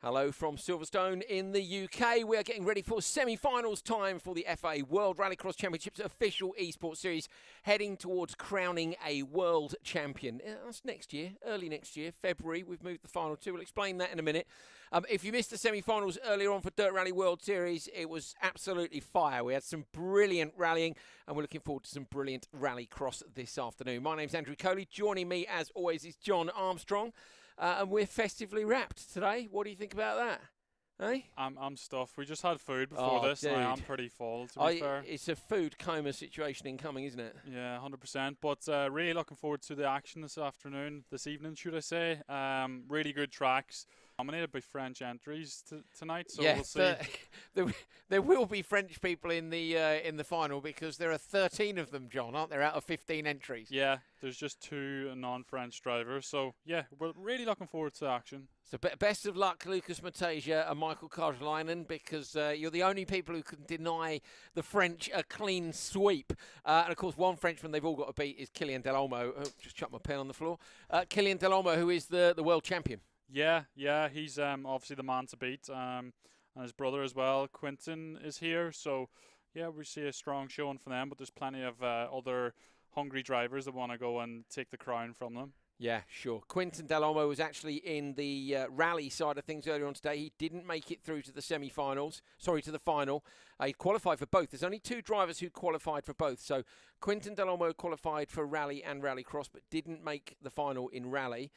Hello from Silverstone in the UK. We are getting ready for semi-finals time for the FA World Rallycross Championships official esports series, heading towards crowning a world champion. That's next year, early next year, February. We've moved the final to. We'll explain that in a minute. If you missed the semi-finals earlier on for Dirt Rally World Series, it was absolutely fire. We had some brilliant rallying, and we're looking forward to some brilliant Rallycross this afternoon. My name's Andrew Coley. Joining me, as always, is John Armstrong. And we're festively wrapped today. What do you think about that? Eh? I'm stuffed. We just had food before this, and I am pretty full, to be fair. It's a food coma situation incoming, isn't it? Yeah, 100%. But really looking forward to the action this evening, should I say. Really good tracks. Dominated by French entries tonight, so we'll see. There will be French people in the final because there are 13 of them, John, aren't there, out of 15 entries? Yeah, there's just 2 non-French drivers. So, yeah, we're really looking forward to action. So best of luck, Lucas Matasia and Michael Karjalainen, because you're the only people who can deny the French a clean sweep. And, of course, one Frenchman they've all got to beat is Kylian Delolmo. Oh, just chucked my pen on the floor. Kylian Delolmo, who is the world champion. Yeah, he's obviously the man to beat, and his brother as well, Quinton, is here. So, yeah, we see a strong showing for them, but there's plenty of other hungry drivers that want to go and take the crown from them. Yeah, sure. Quinton Delolmo was actually in the rally side of things earlier on today. He didn't make it through to the semi-finals. Sorry, to the final. He qualified for both. There's only 2 drivers who qualified for both. So Quinton Delolmo qualified for rally and rallycross, but didn't make the final in rally.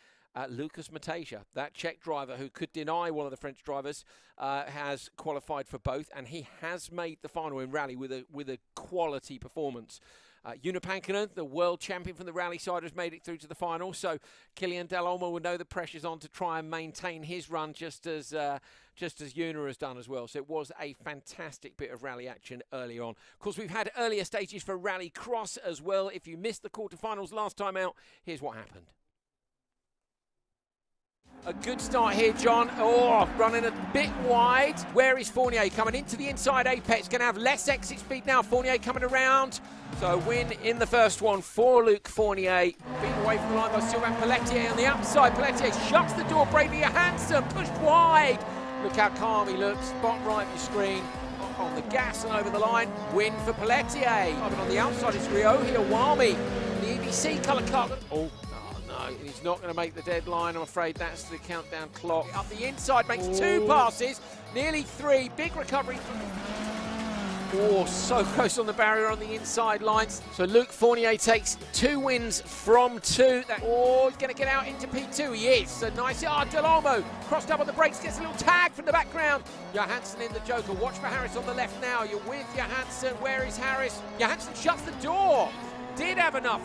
Lucas Matasia, that Czech driver who could deny one of the French drivers, has qualified for both, and he has made the final in rally with a quality performance. Unipankinen, the world champion from the rally side, has made it through to the final. So Kilian Del Olmo will know the pressure's on to try and maintain his run just as Una has done as well. So it was a fantastic bit of rally action early on. Of course, we've had earlier stages for Rallycross as well. If you missed the quarterfinals last time out, here's what happened. A good start here, John. Oh, running a bit wide. Where is Fournier? Coming into the inside apex. Going to have less exit speed now. Fournier coming around. So a win in the first one for Luc Fournier. Being away from the line by Sylvain Pelletier on the outside. Pelletier shuts the door bravely. Johansson pushed wide. Look how calm he looks. Bottom right of your screen. On the gas and over the line. Win for Pelletier. On the outside it's Ryohei Iwami. The EBC colour cut. Oh. He's not going to make the deadline. I'm afraid that's the countdown clock. Up the inside, makes 2 passes, nearly 3. Big recovery. Oh, so close on the barrier on the inside lines. So Luc Fournier takes 2 wins from 2. Oh, he's going to get out into P2. He is. So nice. Del Olmo crossed up on the brakes, gets a little tag from the background. Johansson in the joker. Watch for Harris on the left now. You're with Johansson. Where is Harris? Johansson shuts the door. Did have enough.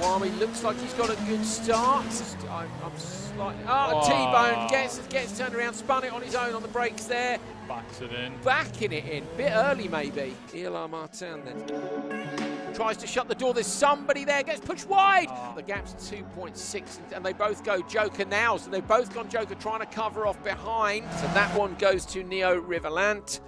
Iwami looks like he's got a good start. I'm slightly... T-bone gets turned around, spun it on his own on the brakes there. Backs it in. Backing it in. Bit early, maybe. Eli Martin then. Tries to shut the door. There's somebody there. Gets pushed wide. The gap's 2.6, and they both go joker now. So they've both gone joker, trying to cover off behind. So that one goes to Neo Riverlant.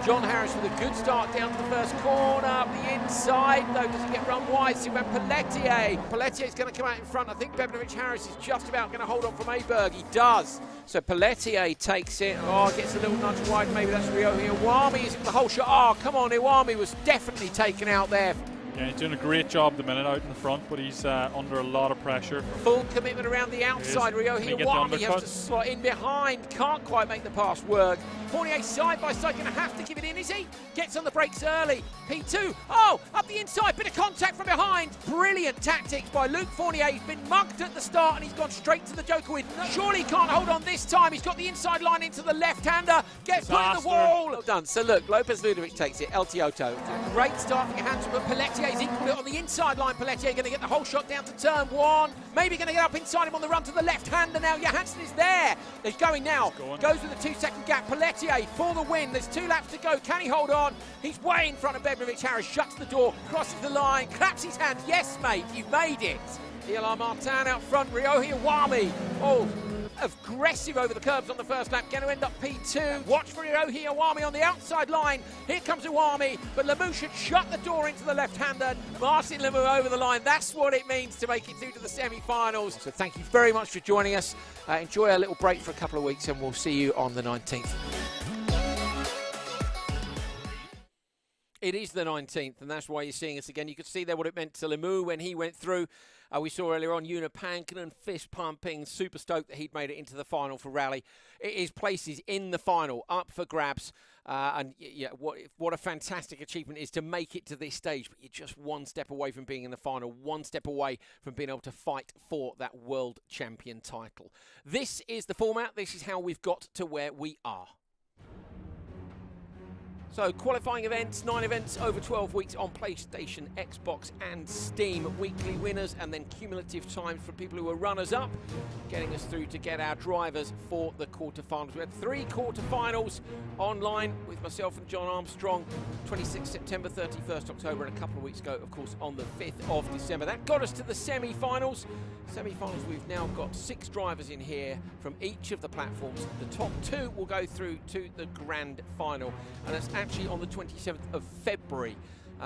John Harris with a good start down to the first corner. Up the inside, though, does he get run wide? Sylvain Pelletier. Pelletier's going to come out in front. I think Bebnovich Harris is just about going to hold on from Aberg. He does. So Pelletier takes it. Oh, gets a little nudge wide. Maybe that's Ryohei Iwami. Is it the whole shot? Oh, come on. Iwami was definitely taken out there. Yeah, he's doing a great job the minute out in the front, but he's under a lot of pressure. Full commitment around the outside. Ryohei Iwami has to slot in behind. Can't quite make the pass work. Fournier side by side, going to have to give it in, is he? Gets on the brakes early. P2. Oh, up the inside. Bit of contact from behind. Brilliant tactics by Luc Fournier. He's been mugged at the start and he's gone straight to the joker win. Surely can't hold on this time. He's got the inside line into the left-hander. Gets put in the wall. Well done. So look, Lopez Ludovic takes it. El Tioto. Great start for Johansson, but Pelletier's equalled it on the inside line. Pelletier going to get the whole shot down to turn 1. Maybe going to get up inside him on the run to the left-hander now. Johansson is there. He's going now. Goes with a 2-second gap. Pelletier for the win. There's 2 laps to go. Can he hold on? He's way in front of Bebnovich Harris. Shuts the door. Crosses the line. Claps his hands. Yes, mate. You've made it. Eli Martin out front. Ryohei Iwami. Oh, aggressive over the curbs on the first lap. Going to end up P2. Watch for Ryohei Iwami on the outside line. Here comes Iwami, but Lemou should shut the door into the left-hander. Martin Lemou over the line. That's what it means to make it through to the semi-finals. So thank you very much for joining us. Enjoy a little break for a couple of weeks, and we'll see you on the 19th. It is the 19th, and that's why you're seeing us again. You could see there what it meant to Lemou when he went through. We saw earlier on Unipankinen fist pumping, super stoked that he'd made it into the final for Rally. His place is in the final, up for grabs. And yeah, what a fantastic achievement it is to make it to this stage. But you're just one step away from being in the final, one step away from being able to fight for that world champion title. This is the format. This is how we've got to where we are. So qualifying events, 9 events over 12 weeks on PlayStation, Xbox and Steam. Weekly winners and then cumulative times for people who are runners-up, getting us through to get our drivers for the quarterfinals. We had 3 quarterfinals online with myself and John Armstrong, 26th September, 31st October, and a couple of weeks ago, of course, on the 5th of December. That got us to the semi-finals. Semi-finals, we've now got 6 drivers in here from each of the platforms. The top 2 will go through to the grand final, and that's actually on the 27th of February.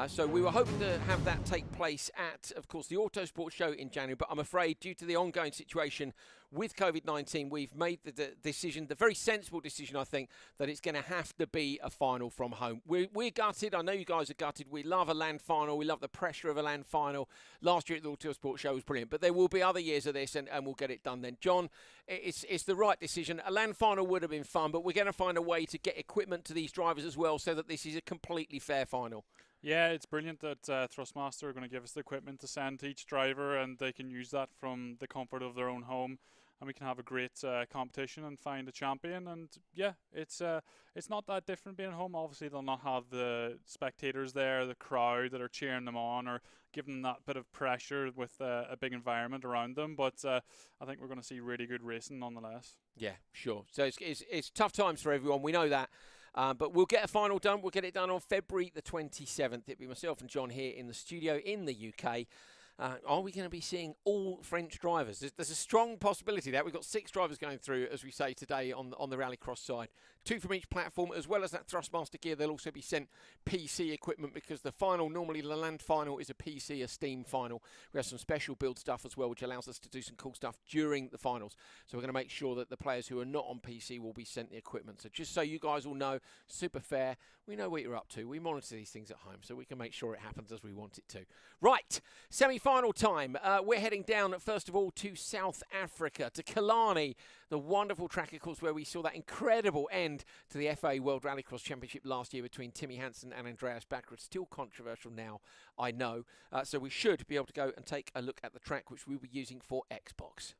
So we were hoping to have that take place at, of course, the Autosport show in January, but I'm afraid due to the ongoing situation with COVID-19, we've made the decision, the very sensible decision, I think, that it's going to have to be a final from home. We're gutted. I know you guys are gutted. We love a land final. We love the pressure of a land final. Last year at the Autosport show was brilliant, but there will be other years of this, and we'll get it done then. John, it's the right decision. A land final would have been fun, but we're going to find a way to get equipment to these drivers as well so that this is a completely fair final. Yeah, it's brilliant that Thrustmaster are going to give us the equipment to send to each driver, and they can use that from the comfort of their own home. and we can have a great competition and find a champion. And yeah, it's not that different being at home. Obviously, they'll not have the spectators there, the crowd that are cheering them on or giving them that bit of pressure with a big environment around them. But I think we're going to see really good racing nonetheless. Yeah, sure. So it's tough times for everyone. We know that. But we'll get a final done. We'll get it done on February the 27th. It'll be myself and John here in the studio in the UK. Are we going to be seeing all French drivers? There's a strong possibility that we've got 6 drivers going through, as we say today, on the Rallycross side. 2 from each platform, as well as that Thrustmaster gear. They'll also be sent PC equipment, because the final, normally the land final, is a PC, a Steam final. We have some special build stuff as well, which allows us to do some cool stuff during the finals. So we're going to make sure that the players who are not on PC will be sent the equipment. So just so you guys all know, super fair. We know what you're up to. We monitor these things at home, so we can make sure it happens as we want it to. Right, semi-final time. We're heading down, first of all, to South Africa, to Killarney, the wonderful track, of course, where we saw that incredible end to the FA World Rallycross Championship last year between Timmy Hansen and Andreas Backer. It's still controversial now, I know. So we should be able to go and take a look at the track, which we'll be using for Xbox.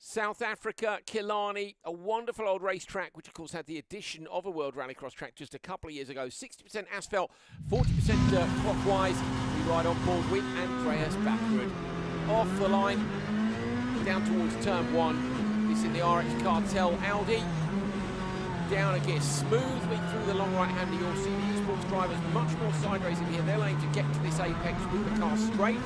South Africa, Killarney, a wonderful old racetrack, which of course had the addition of a World Rallycross track just a couple of years ago. 60% asphalt, 40% dirt clockwise. We ride on board with Andreas Backer. Off the line, down towards turn 1. This in the RX Cartel Audi. Down again, smoothly through the long right-hander. You'll see the Esports drivers much more side racing here. They'll aim to get to this apex with the car straight.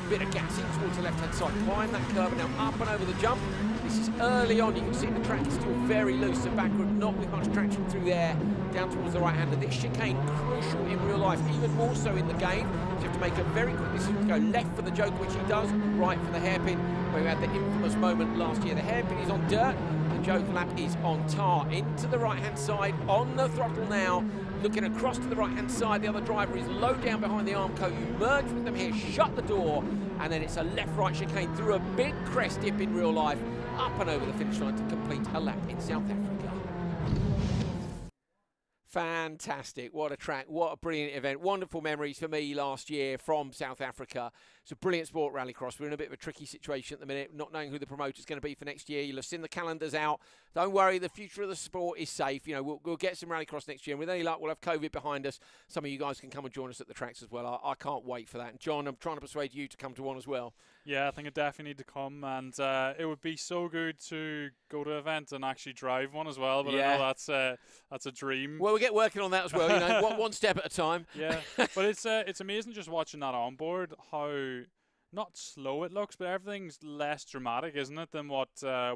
Bit of gassing towards the left-hand side. Climb that curve, and now up and over the jump. This is early on. You can see the track is still very loose, so backward, not with much traction through there. Down towards the right-hander. This chicane, crucial in real life, even more so in the game. So you have to make a very quick decision to go left for the joker, which he does, right for the hairpin, where we had the infamous moment last year. The hairpin is on dirt. The joker lap is on tar. Into the right-hand side, on the throttle now. Looking across to the right-hand side, the other driver is low down behind the arm coat. You merge with them here, shut the door, and then it's a left-right chicane through a big crest dip in real life, up and over the finish line to complete a lap in South Africa. Fantastic. What a track. What a brilliant event. Wonderful memories for me last year from South Africa. It's a brilliant sport, Rallycross. We're in a bit of a tricky situation at the minute, not knowing who the promoter's going to be for next year. You'll have seen the calendars out. Don't worry, the future of the sport is safe. You know, we'll get some Rallycross next year, and with any luck, we'll have COVID behind us. Some of you guys can come and join us at the tracks as well. I can't wait for that. And John, I'm trying to persuade you to come to one as well. Yeah, I think I definitely need to come, and it would be so good to go to an event and actually drive one as well. But yeah, I know that's a dream. Well, we'll get working on that as well. You know, one step at a time. Yeah, but it's amazing just watching that on board, how not slow it looks, but everything's less dramatic, isn't it, than what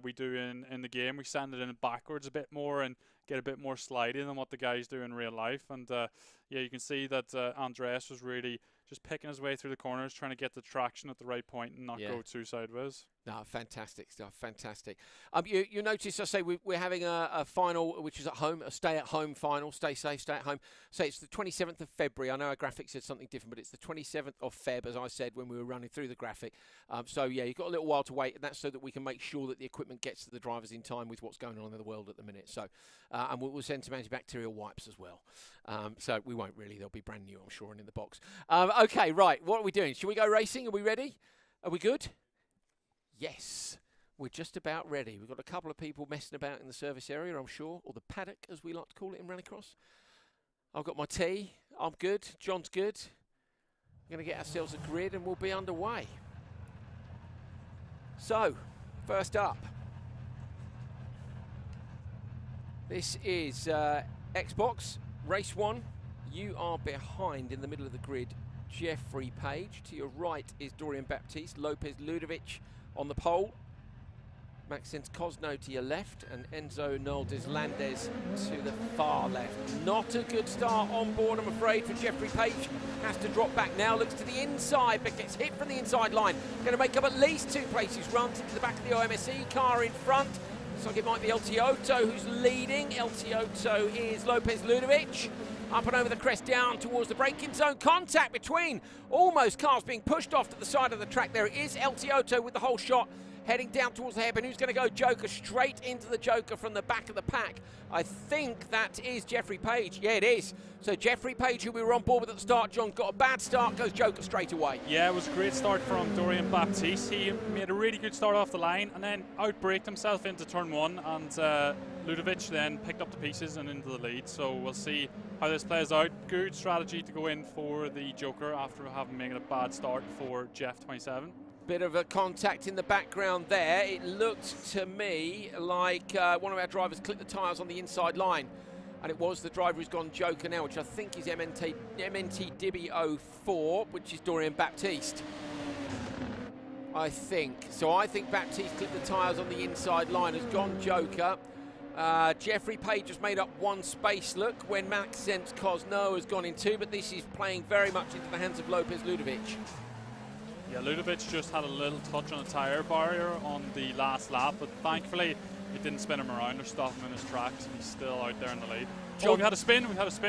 we do in the game. We send it in backwards a bit more and get a bit more sliding than what the guys do in real life. And yeah, you can see that Andreas was really just picking his way through the corners, trying to get the traction at the right point and not go too sideways. No, fantastic stuff, fantastic. You notice I say we're having a final, which is at home, a stay-at-home final, stay safe, stay at home. So it's the 27th of February. I know our graphic said something different, but it's the 27th of Feb, as I said when we were running through the graphic. So yeah, you've got a little while to wait, and that's so that we can make sure that the equipment gets to the drivers in time with what's going on in the world at the minute. So, and we'll send some antibacterial wipes as well. So we won't really, they'll be brand new, I'm sure, and in the box. Okay, right, what are we doing? Should we go racing? Are we ready? Are we good? Yes, we're just about ready. We've got a couple of people messing about in the service area, I'm sure, or the paddock, as we like to call it in Rallycross. I've got my tea. I'm good. John's good. We're going to get ourselves a grid and we'll be underway. So, first up, this is Xbox Race 1. You are behind in the middle of the grid, Jeffrey Page. To your right is Dorian Baptiste, Lopez Ludovic on the pole. Maxence Cosno to your left, and Enzo Noldes Landes to the far left. Not a good start on board, I'm afraid, for Jeffrey Page. Has to drop back now, looks to the inside, but gets hit from the inside line. Going to make up at least 2 places, runs into the back of the OMSE car in front. Looks like it might be LT Otto who's leading. LT Otto is Lopez Ludovic. Up and over the crest, down towards the braking zone. Contact between almost cars being pushed off to the side of the track. There it is, LT Otto with the whole shot. heading down towards the hairpin. Who's going to go Joker? Straight into the Joker from the back of the pack. I think that is Jeffrey Page. Yeah, it is. So Jeffrey Page, who we were on board with at the start, John, got a bad start, goes Joker straight away. Yeah, it was a great start from Dorian Baptiste. He made a really good start off the line and then outbraked himself into turn 1, and Ludovic then picked up the pieces and into the lead. So we'll see how this plays out. Good strategy to go in for the Joker after having made a bad start for Jeff 27. Bit of a contact in the background there. It looked to me like one of our drivers clipped the tyres on the inside line. And it was the driver who's gone Joker now, which I think is MNT Dibby 04, which is Dorian Baptiste. I think. So I think Baptiste clipped the tyres on the inside line, has gone Joker. Jeffrey Page has made up one space look when Maxence Cosno has gone in 2, but this is playing very much into the hands of Lopez Ludovic. Yeah, Ludovic just had a little touch on a tyre barrier on the last lap, but thankfully it didn't spin him around or stop him in his tracks, and he's still out there in the lead. Oh, we had a spin.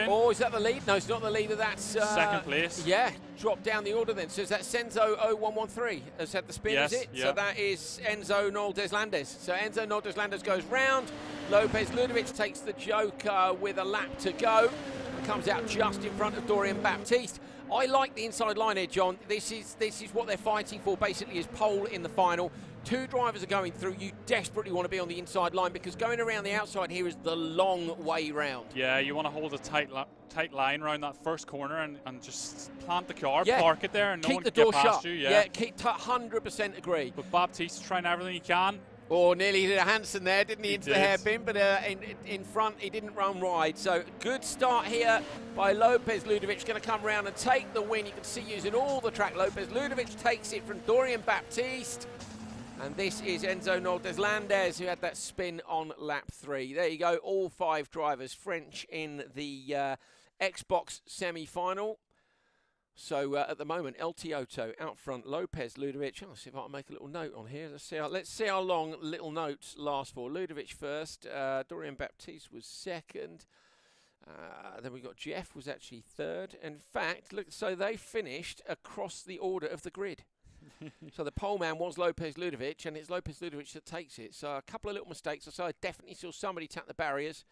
Oh, is that the lead? No, it's not the leader. That's second place. Yeah, dropped down the order then. So is that Senzo 0113 has had the spin, yes, is it? Yeah. So that is Enzo Noldes-Landes. So Enzo Noldes-Landes goes round. Lopez Ludovic takes the Joker with a lap to go. And comes out just in front of Dorian Baptiste. I like the inside line here, John. This is what they're fighting for, basically, is pole in the final. 2 drivers are going through. You desperately want to be on the inside line because going around the outside here is the long way round. Yeah, you want to hold a tight line around that first corner and just plant the car, yeah. park it there, and no keep one the can door get past shut. you. Yeah, keep 100% agree. But Baptiste is trying everything he can. Oh, nearly did a Hansen there, didn't he, into did. the hairpin, but in front he didn't run wide. So good start here by Lopez Ludovic, going to come round and take the win. You can see using all the track. Lopez Ludovic takes it from Dorian Baptiste. And this is Enzo Noldes-Landes, who had that spin on lap 3. There you go, all 5 drivers French in the Xbox semi-final. So at the moment, El Tioto out front, Lopez, Ludovic. I'll see if I can make a little note on here. Let's see how long little notes last for. Ludovic first, Dorian Baptiste was second. Then we got Jeff was actually third. In fact, look, so they finished across the order of the grid. So the pole man was Lopez Ludovic, and it's Lopez Ludovic that takes it. So a couple of little mistakes. So I definitely saw somebody tap the barriers.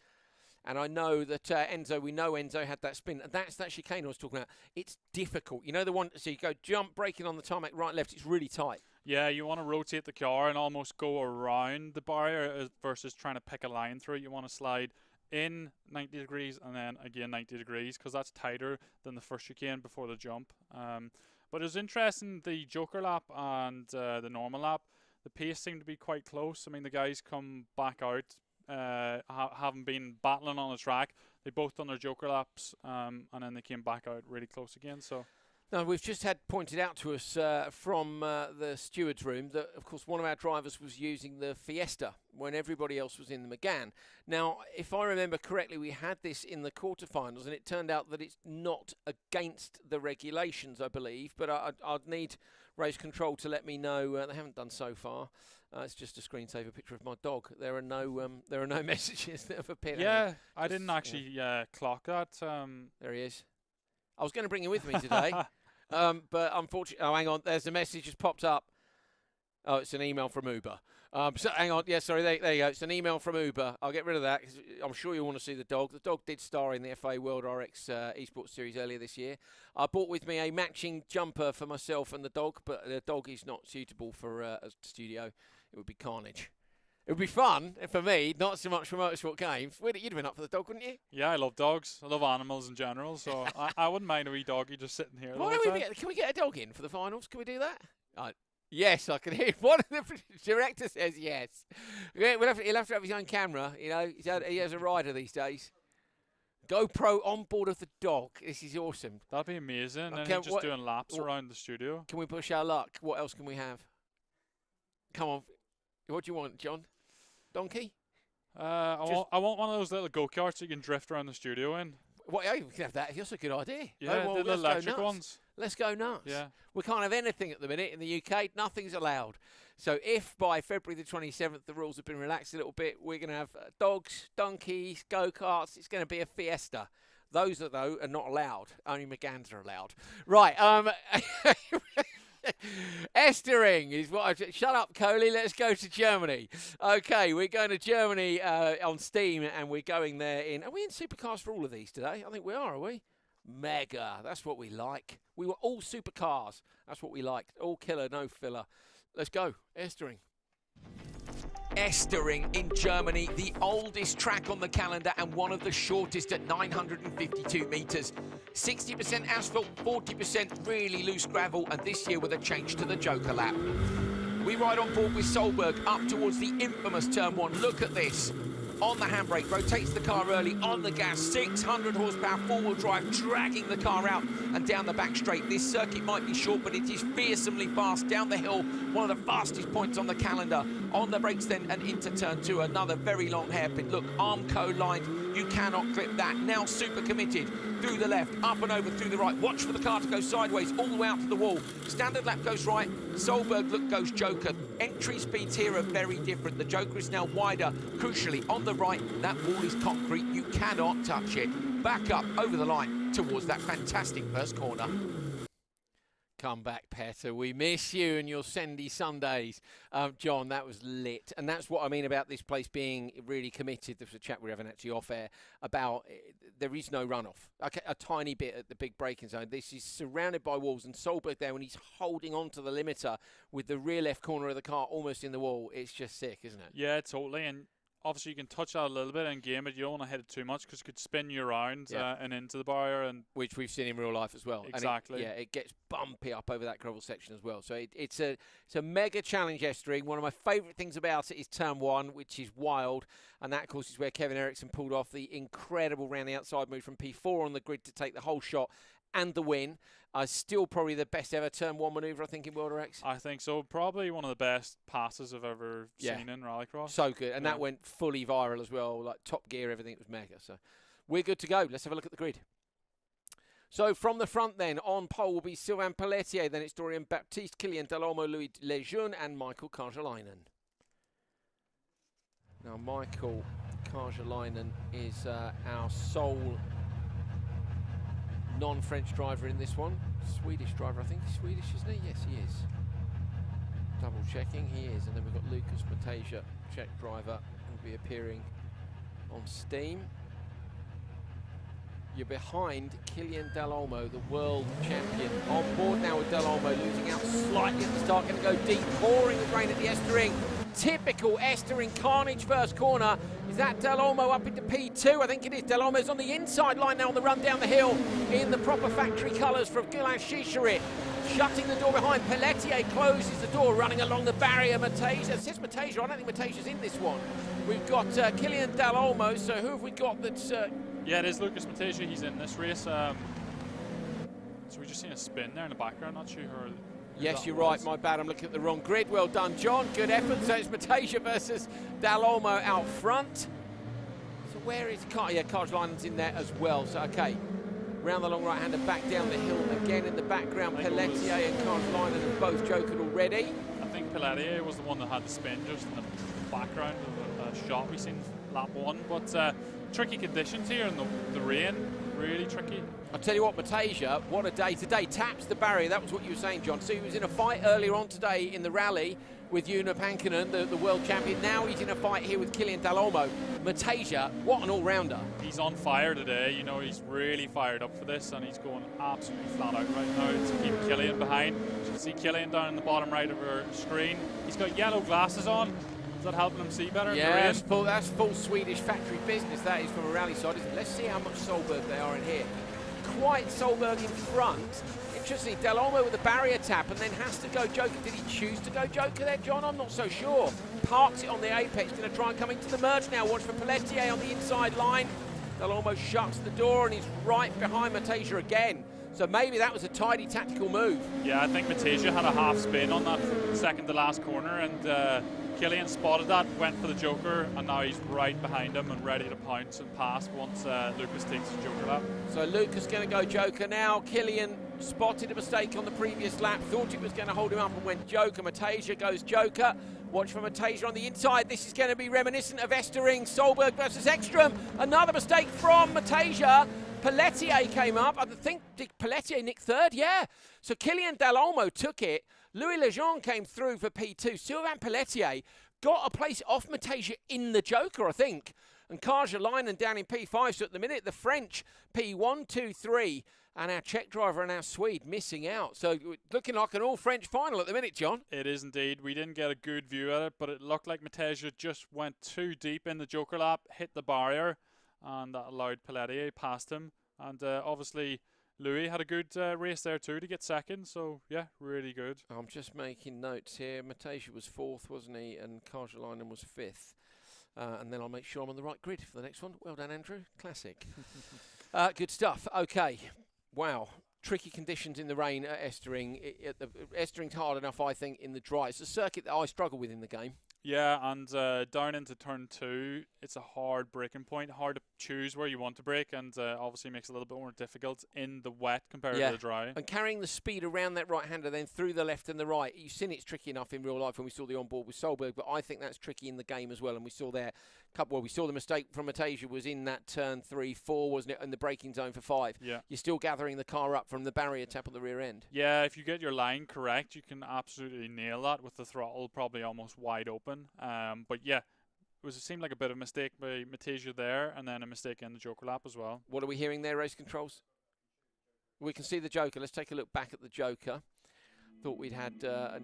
And I know that we know Enzo had that spin. And that's that chicane I was talking about. It's difficult. You know the one, so you go jump, braking on the tarmac, right, left. It's really tight. Yeah, you want to rotate the car and almost go around the barrier versus trying to pick a line through it. You want to slide in 90 degrees and then again 90 degrees because that's tighter than the first chicane before the jump. But it was interesting, the Joker lap and the normal lap, the pace seemed to be quite close. I mean, the guys come back out, having been battling on the track. They both done their Joker laps, and then they came back out really close again. So. Now, we've just had pointed out to us from the steward's room that, of course, one of our drivers was using the Fiesta when everybody else was in the Megane. Now, if I remember correctly, we had this in the quarterfinals, and it turned out that it's not against the regulations, I believe. But I'd need race control to let me know. They haven't done so far. It's just a screensaver picture of my dog. There are no messages that have appeared. Yeah, I didn't actually clock that. There he is. I was going to bring him with me today. But unfortunately, oh, hang on, there's a message just popped up. Oh, it's an email from Uber. So hang on, yeah, sorry, there you go. It's an email from Uber. I'll get rid of that because I'm sure you want to see the dog. The dog did star in the FA World RX Esports Series earlier this year. I bought with me a matching jumper for myself and the dog, but the dog is not suitable for a studio. It would be carnage. It would be fun for me, not so much for motorsport games. You'd have been up for the dog, wouldn't you? Yeah, I love dogs. I love animals in general, so I wouldn't mind a wee doggy just sitting here. Can we get a dog in for the finals? Can we do that? Yes, I can hear. One of the director says yes. He'll have to have his own camera. You know, he has a rider these days. GoPro on board of the dog. This is awesome. That'd be amazing. And he's just doing laps around the studio. Can we push our luck? What else can we have? Come on. What do you want, John? Donkey? I want one of those little go-karts you can drift around the studio in. Well, yeah, we can have that. That's a good idea. Yeah, the little electric ones. Let's go nuts. Yeah. We can't have anything at the minute in the UK. Nothing's allowed. So if by February the 27th the rules have been relaxed a little bit, we're going to have dogs, donkeys, go-karts. It's going to be a fiesta. Those, though, are not allowed. Only Megans are allowed. Right. Estering is what shut up, Coley. Let's go to Germany. Okay, we're going to Germany on Steam, and we're going there in. Are we in supercars for all of these today? I think we are we? Mega. That's what we like. We were all supercars. That's what we liked. All killer, no filler. Let's go. Estering. Estering in Germany, the oldest track on the calendar and one of the shortest at 952 metres. 60% asphalt, 40% really loose gravel, and this year with a change to the Joker lap. We ride on board with Solberg up towards the infamous Turn 1. Look at this. On the handbrake, rotates the car early, on the gas, 600 horsepower, four-wheel drive, dragging the car out and down the back straight. This circuit might be short, but it is fearsomely fast down the hill, one of the fastest points on the calendar. On the brakes then and into Turn 2, another very long hairpin. Look, Armco lined, you cannot clip that. Now super committed, through the left, up and over through the right. Watch for the car to go sideways, all the way out to the wall. Standard lap goes right, Solberg look goes Joker. Entry speeds here are very different. The Joker is now wider, crucially on the right, that wall is concrete, you cannot touch it. Back up over the line towards that fantastic first corner. Come back, Petter. We miss you and your Sendy Sundays. John, that was lit. And that's what I mean about this place being really committed. There was a chat we were having actually off air about there is no runoff. Okay, a tiny bit at the big braking zone. This is surrounded by walls, and Solberg there when he's holding on to the limiter with the rear left corner of the car almost in the wall. It's just sick, isn't it? Yeah, totally. And obviously you can touch that a little bit in game, but you don't want to hit it too much because it could spin you around and into the barrier, and which we've seen in real life as well. Exactly. And it gets bumpy up over that gravel section as well. So it's a mega challenge, Estering. One of my favourite things about it is Turn 1, which is wild, and that of course is where Kevin Eriksson pulled off the incredible round the outside move from P4 on the grid to take the whole shot and the win. Still probably the best ever Turn 1 manoeuvre, I think, in World RX. I think so. Probably one of the best passes I've ever seen in Rallycross. So good. And that went fully viral as well. Like Top Gear, everything was mega. So we're good to go. Let's have a look at the grid. So from the front then, on pole will be Sylvain Pelletier. Then it's Dorian Baptiste, Kylian Delormeau, Louis Lejeune and Michael Karjalainen. Now Michael Karjalainen is our sole non-French driver in this one. Swedish driver, I think. He's Swedish, isn't he? Yes, he is. Double checking, he is. And then we've got Lucas Mateja, Czech driver, will be appearing on Steam. You're behind Killian Delormeau, the world champion. On board now with Delormeau, losing out slightly at the start, going to go deep, pouring with rain at the Estering. Typical Estering carnage first corner. Is that Delormeau up into P2? I think it is. Delormeau's on the inside line now on the run down the hill in the proper factory colours from Gilles Chicherit. Shutting the door behind. Pelletier closes the door, running along the barrier. Mateja, it says Mateja, I don't think Mateja's in this one. We've got Killian Delormeau, so who have we got that's... Yeah, it is Lucas Mateja, he's in this race. So we just seen a spin there in the background, not sure who yes, you're right, my bad, I'm looking at the wrong grid. Well done, John, good effort. So it's Mateja versus Delormeau out front. So where is Karjalainen's in there as well. So okay, round the long right-hander, back down the hill again in the background. Pelletier and Karjalainen have both jokered already. I think Pelletier was the one that had the spin just in the background of the shot we seen lap 1, but tricky conditions here in the rain, really tricky. I'll tell you what, Mateja, what a day today. Taps the barrier, that was what you were saying, John. So he was in a fight earlier on today in the rally with Joona Pankinen, the world champion. Now he's in a fight here with Killian Delormeau. Mateja, what an all-rounder. He's on fire today, you know, he's really fired up for this, and he's going absolutely flat out right now to keep Killian behind. You can see Killian down in the bottom right of our screen. He's got yellow glasses on. Is that helping him see better? Yeah, that's full Swedish factory business. That is from a rally side, isn't it? Let's see how much Solberg they are in here. Quite Solberg in front. Interesting, Delormeau with a barrier tap and then has to go Joker. Did he choose to go Joker there, John? I'm not so sure. Parks it on the apex, going to try and come into the merge now. Watch for Pelletier on the inside line. Delormeau shuts the door and he's right behind Mateja again. So maybe that was a tidy tactical move. Yeah, I think Mateja had a half spin on that second to last corner, and Killian spotted that, went for the Joker, and now he's right behind him and ready to pounce and pass once Lucas takes the Joker lap. So Lucas going to go Joker now. Killian spotted a mistake on the previous lap, thought it was going to hold him up and went Joker. Mateja goes Joker. Watch for Mateja on the inside. This is going to be reminiscent of Estering. Solberg versus Ekstrom. Another mistake from Mateja. Pelletier came up. I think Pelletier nicked third, yeah. So Kylian Delolmo took it. Louis Lejeune came through for P2. Sylvain Pelletier got a place off Matasia in the Joker, I think. And Karjalainen down in P5. So at the minute, the French P1, 2, 3. And our Czech driver and our Swede missing out. So looking like an all-French final at the minute, John. It is indeed. We didn't get a good view at it, but it looked like Matasia just went too deep in the Joker lap, hit the barrier, and that allowed Pelletier past him. And obviously, Louis had a good race there too to get second. So, yeah, really good. I'm just making notes here. Matasia was fourth, wasn't he? And Karjalainen was fifth. And then I'll make sure I'm on the right grid for the next one. Well done, Andrew. Classic. Good stuff. Okay. Wow. Tricky conditions in the rain at Estering. Estering's hard enough, I think, in the dry. It's a circuit that I struggle with in the game. Yeah, and down into turn 2, it's a hard braking point. Hard to choose where you want to brake, and obviously makes it a little bit more difficult in the wet compared to the dry. And carrying the speed around that right-hander, then through the left and the right. You've seen it's tricky enough in real life when we saw the onboard with Solberg, but I think that's tricky in the game as well. And we saw there, we saw the mistake from Matasia was in that turn 3, 4, wasn't it, in the braking zone for 5. Yeah. You're still gathering the car up from the barrier tap on the rear end. Yeah, if you get your line correct, you can absolutely nail that with the throttle probably almost wide open. But yeah, it seemed like a bit of a mistake by Matasia there, and then a mistake in the Joker lap as well. What are we hearing there, race controls? We can see the Joker. Let's take a look back at the Joker. Thought we'd had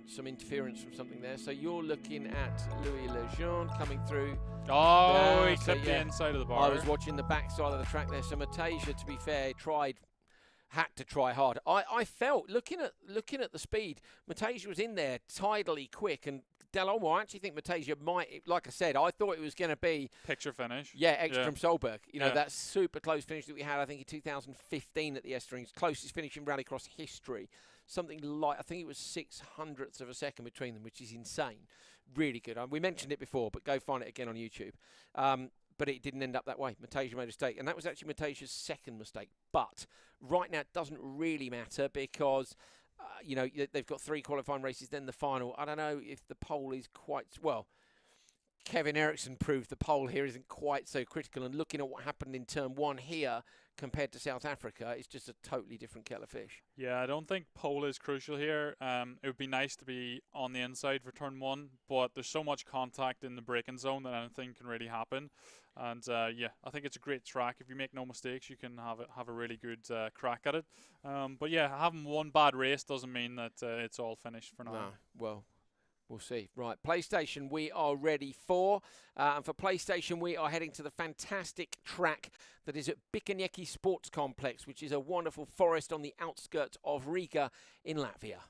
some interference from something there. So you're looking at Louis Lejeune coming through. Oh, he clipped the inside of the bar. I was watching the backside of the track there. So Matasia, to be fair, had to try hard. I felt, looking at the speed, Matasia was in there tidally quick, and Delolmo, I actually think Matasia might, like I said, I thought it was going to be picture finish. Yeah, Ekstrom Solberg. You know, that super close finish that we had, I think, in 2015 at the Esterings, closest finish in Rallycross history. Something like, I think it was 600ths of a second between them, which is insane. Really good. We mentioned it before, but go find it again on YouTube. But it didn't end up that way. Matasia made a mistake, and that was actually Matasia's second mistake. But right now it doesn't really matter because you know, they've got 3 qualifying races, then the final. I don't know if the pole is quite well. Kevin Eriksson proved the pole here isn't quite so critical, and looking at what happened in turn 1 here compared to South Africa, it's just a totally different kettle of fish. Yeah, I don't think pole is crucial here. It would be nice to be on the inside for turn 1, but there's so much contact in the braking zone that anything can really happen. And yeah, I think it's a great track. If you make no mistakes, you can have a really good crack at it. But yeah, having one bad race doesn't mean that it's all finished for now. No, well, we'll see. Right, PlayStation we are ready for. And for PlayStation, we are heading to the fantastic track that is at Bikanieki Sports Complex, which is a wonderful forest on the outskirts of Riga in Latvia.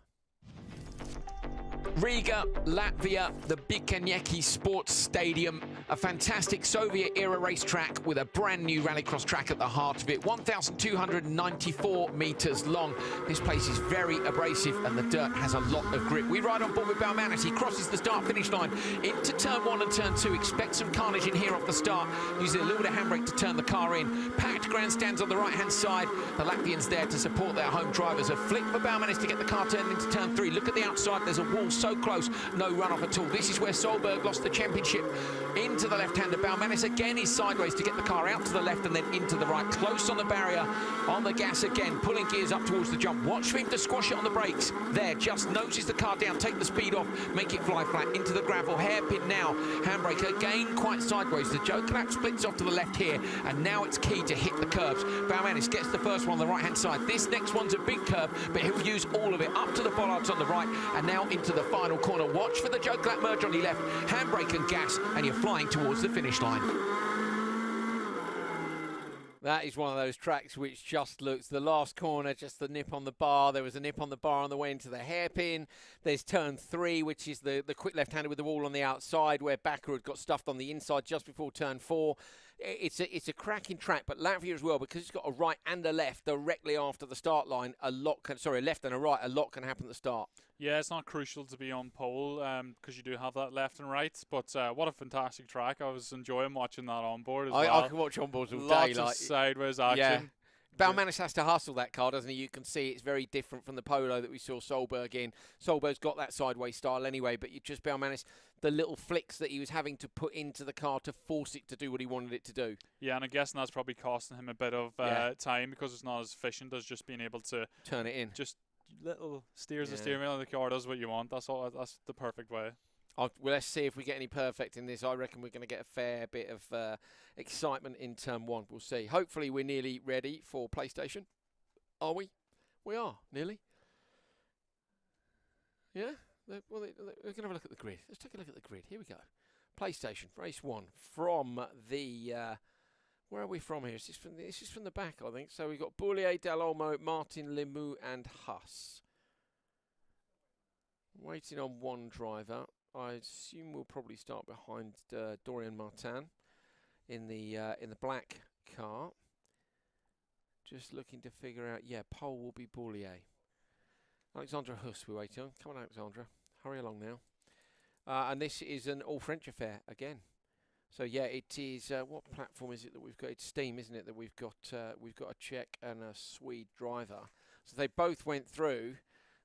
Riga, Latvia, the Bikanieki Sports Stadium, a fantastic Soviet-era racetrack with a brand new rallycross track at the heart of it, 1,294 metres long. This place is very abrasive and the dirt has a lot of grip. We ride on board with Baumanis. He crosses the start-finish line into turn 1 and turn 2. Expect some carnage in here off the start, using a little bit of handbrake to turn the car in. Packed grandstands on the right-hand side. The Latvians there to support their home drivers. A flick for Baumanis to get the car turned into turn 3. Look at the outside. There's a wall so close, no runoff at all. This is where Solberg lost the championship. Into the left-hander. Baumanis again is sideways to get the car out to the left and then into the right. Close on the barrier, on the gas again, pulling gears up towards the jump. Watch for him to squash it on the brakes. There, just noses the car down, take the speed off, make it fly flat into the gravel. Hairpin now, handbrake again quite sideways. The Joker lap splits off to the left here, and now it's key to hit the curbs. Baumanis gets the first one on the right-hand side. This next one's a big curve, but he'll use all of it up to the bollards on the right, and now into the final corner. Watch for the Joker lap merge on the left, handbrake and gas, and you're flying towards the finish line. That is one of those tracks which just looks, the last corner, just the nip on the bar. There was a nip on the bar on the way into the hairpin. There's turn 3, which is the quick left-hander with the wall on the outside, where Bakker had got stuffed on the inside just before turn 4. It's a cracking track, but Latvia as well, because it's got a right and a left directly after the start line. A left and a right, a lot can happen at the start. Yeah, it's not crucial to be on pole because you do have that left and right. But what a fantastic track! I was enjoying watching that on board as well. I can watch on boards all Lots day. of sideways action. Yeah. Balmanis has to hustle that car, doesn't he? You can see it's very different from the Polo that we saw Solberg in. Solberg's got that sideways style anyway, but you just Balmanis, the little flicks that he was having to put into the car to force it to do what he wanted it to do. Yeah, and I'm guessing that's probably costing him a bit of time because it's not as efficient as just being able to turn it in. Just little steers the steering wheel and the car does what you want. That's all. That's the perfect way. Well, let's see if we get any perfect in this. I reckon we're going to get a fair bit of excitement in Turn 1. We'll see. Hopefully we're nearly ready for PlayStation. Are we? We are, nearly. Yeah? Well, we're going to have a look at the grid. Let's take a look at the grid. Here we go. PlayStation, race 1. From the... where are we from here? This is from the back, I think. So we've got Boullier, Dalolmo, Martin, Lemieux and Huss. Waiting on one driver. I assume we'll probably start behind Dorian Martin in the black car. Just looking to figure out, pole will be Boullier. Alexandra Huss we're waiting on. Come on, Alexandra. Hurry along now. And this is an all-French affair again. So yeah, it is. What platform is it that we've got? It's Steam, isn't it? That we've got a Czech and a Swede driver. So they both went through.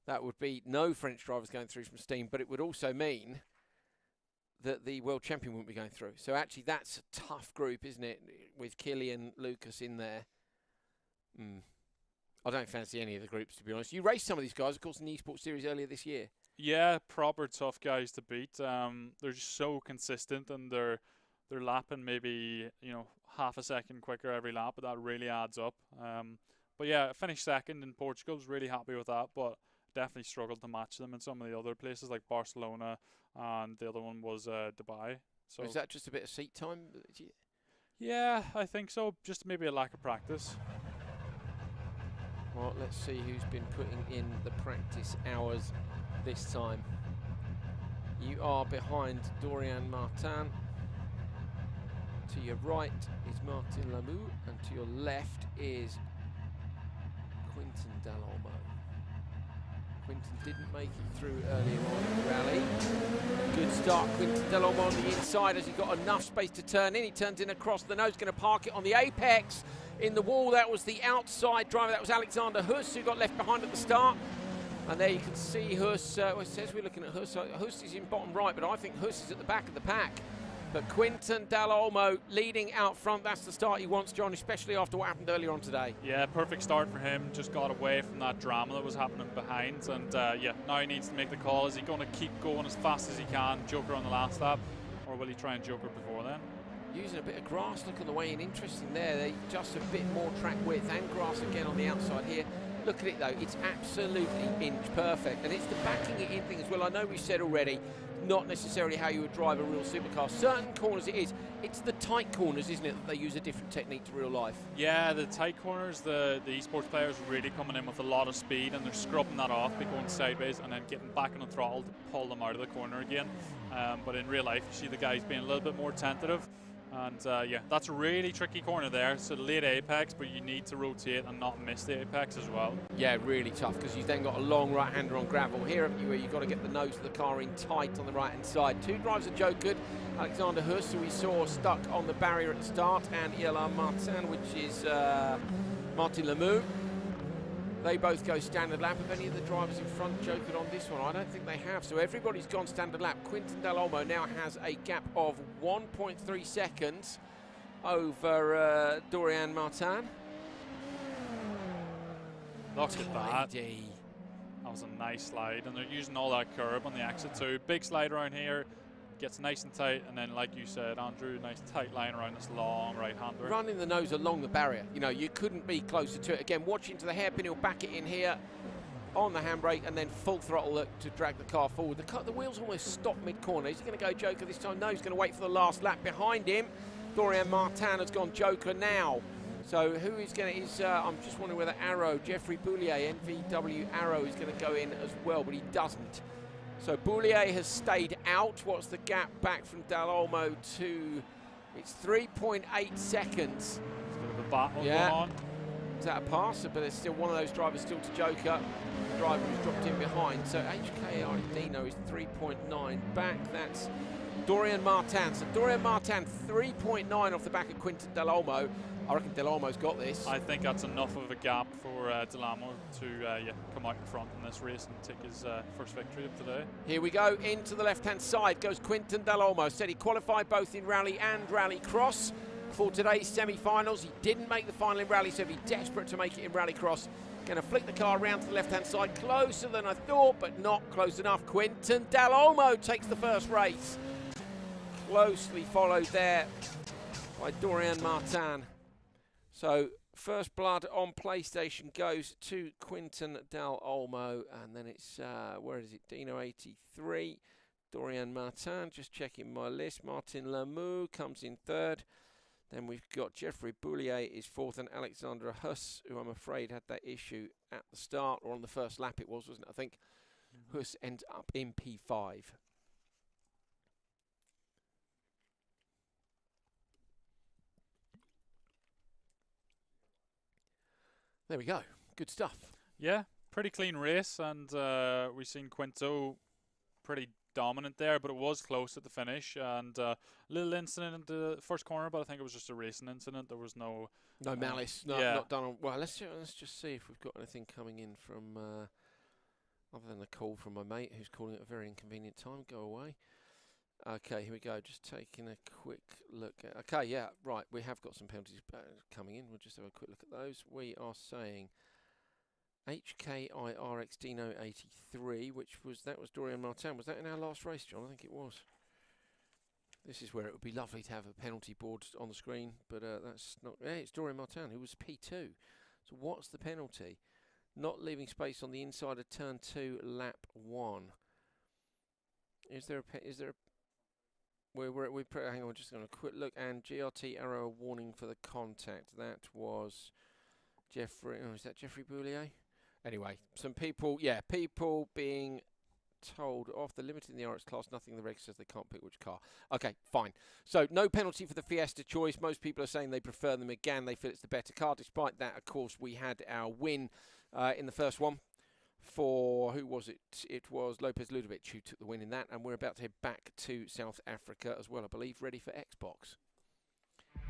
That would be no French drivers going through from Steam, but it would also mean that the world champion wouldn't be going through. So actually, that's a tough group, isn't it? With Killian, Lucas in there. I don't fancy any of the groups, to be honest. You raced some of these guys, of course, in the Esports series earlier this year. Yeah, proper tough guys to beat. They're just so consistent, and they're lapping maybe half a second quicker every lap, but that really adds up. But yeah, I finished second in Portugal. Was really happy with that, but definitely struggled to match them in some of the other places like Barcelona, and the other one was Dubai. So is that just a bit of seat time? Yeah, I think so. Just maybe a lack of practice. Well, let's see who's been putting in the practice hours this time. You are behind Dorian Martin. To your right is Martin Lemieux, and to your left is Quintin Dalolmo. Quintin didn't make it through earlier on in the rally. Good start, Quintin Dalolmo on the inside as he got enough space to turn in. He turns in across the nose, going to park it on the apex. In the wall, that was the outside driver. That was Alexander Huss, who got left behind at the start. And there you can see Huss. Well, it says we're looking at Huss. Huss is in bottom right, but I think Huss is at the back of the pack. But Quintin Dalolmo leading out front. That's the start he wants, John, especially after what happened earlier on today. Yeah, perfect start for him. Just got away from that drama that was happening behind. And now he needs to make the call. Is he going to keep going as fast as he can, joker on the last lap, or will he try and joker before then? Using a bit of grass, look on the way in, interesting there. They just a bit more track width and grass again on the outside here. Look at it though, it's absolutely inch perfect, and it's the backing it in thing as well. I know we said already, not necessarily how you would drive a real supercar. Certain corners it is. It's the tight corners, isn't it, that they use a different technique to real life? Yeah, the tight corners, the esports players are really coming in with a lot of speed, and they're scrubbing that off by going sideways and then getting back on the throttle to pull them out of the corner again. But in real life, you see the guys being a little bit more tentative. And that's a really tricky corner there. So the late apex, but you need to rotate and not miss the apex as well. Yeah, really tough, because you've then got a long right-hander on gravel here, haven't you, where you've got to get the nose of the car in tight on the right-hand side. Two drivers are Joe Good, Alexander Huss, who we saw stuck on the barrier at the start, and Ilan Martin, which is Martin Lemieux. They both go standard lap. Have any of the drivers in front jokered on this one? I don't think they have. So everybody's gone standard lap. Quintin Dalolmo now has a gap of 1.3 seconds over Dorian Martin. Look at that. That was a nice slide. And they're using all that curb on the exit too. Big slide around here. Gets nice and tight, and then, like you said, Andrew, nice tight line around this long right-hander. Running the nose along the barrier. You know, you couldn't be closer to it. Again, watching to the hairpin, he'll back it in here on the handbrake, and then full throttle to drag the car forward. The wheels almost stop mid-corner. Is he going to go joker this time? No, he's going to wait for the last lap behind him. Dorian Martin has gone joker now. So who is going to, I'm just wondering whether Arrow, Jeffrey Boullier, NVW Arrow, is going to go in as well, but he doesn't. So Boullier has stayed out. What's the gap back from Dalolmo to? It's 3.8 seconds. There's a bit of a battle going on. runs out of pass, but there's still one of those drivers still to Joker. The driver who's dropped in behind. So HK Ardino is 3.9 back. That's Dorian Martin. So Dorian Martin 3.9 off the back of Quinton Del Olmo. I reckon Del Olmo's got this. I think that's enough of a gap for Del Olmo to come out in front in this race and take his first victory of today. Here we go, into the left-hand side goes Quinton Del Olmo. Said he qualified both in rally and rallycross for today's semi-finals. He didn't make the final in rally, so he'll be desperate to make it in rallycross. Going to flick the car around to the left-hand side, closer than I thought, but not close enough. Quinton Del Olmo takes the first race. Closely followed there by Dorian Martin. So first blood on PlayStation goes to Quinton Del Olmo, and then it's, where is it, Dino 83, Dorian Martin, just checking my list. Martin Lamoux comes in third. Then we've got Jeffrey Boulier is fourth, and Alexandra Huss, who I'm afraid had that issue at the start, or on the first lap it was, wasn't it? I think Huss ends up in P5. There we go. Good stuff. Yeah, pretty clean race, and we've seen Quinto pretty dominant there, but it was close at the finish, and a little incident in the first corner, but I think it was just a racing incident. There was no malice, not done on. Well, let's just see if we've got anything coming in from other than a call from my mate who's calling at a very inconvenient time. Go away. Okay, here we go. Just taking a quick look at. Okay, yeah, right. We have got some penalties coming in. We'll just have a quick look at those. We are saying HKIRX Dino 83, that was Dorian Martin. Was that in our last race, John? I think it was. This is where it would be lovely to have a penalty board on the screen, but that's not. Yeah, it's Dorian Martin, who was P2. So what's the penalty? Not leaving space on the inside of turn 2, lap 1. Is there a? Hang on, we're just going to quick look, and GRT arrow warning for the contact. That was Jeffrey. Oh, is that Jeffrey Boulier? Anyway, some people, people being told off. They're limiting the RX class. Nothing in the reg says they can't pick which car. Okay, fine. So no penalty for the Fiesta choice. Most people are saying they prefer the Megane. They feel it's the better car. Despite that, of course, we had our win in the first one. For who was it? It was Lopez Ludovic who took the win in that, and we're about to head back to South Africa as well, I believe, ready for Xbox.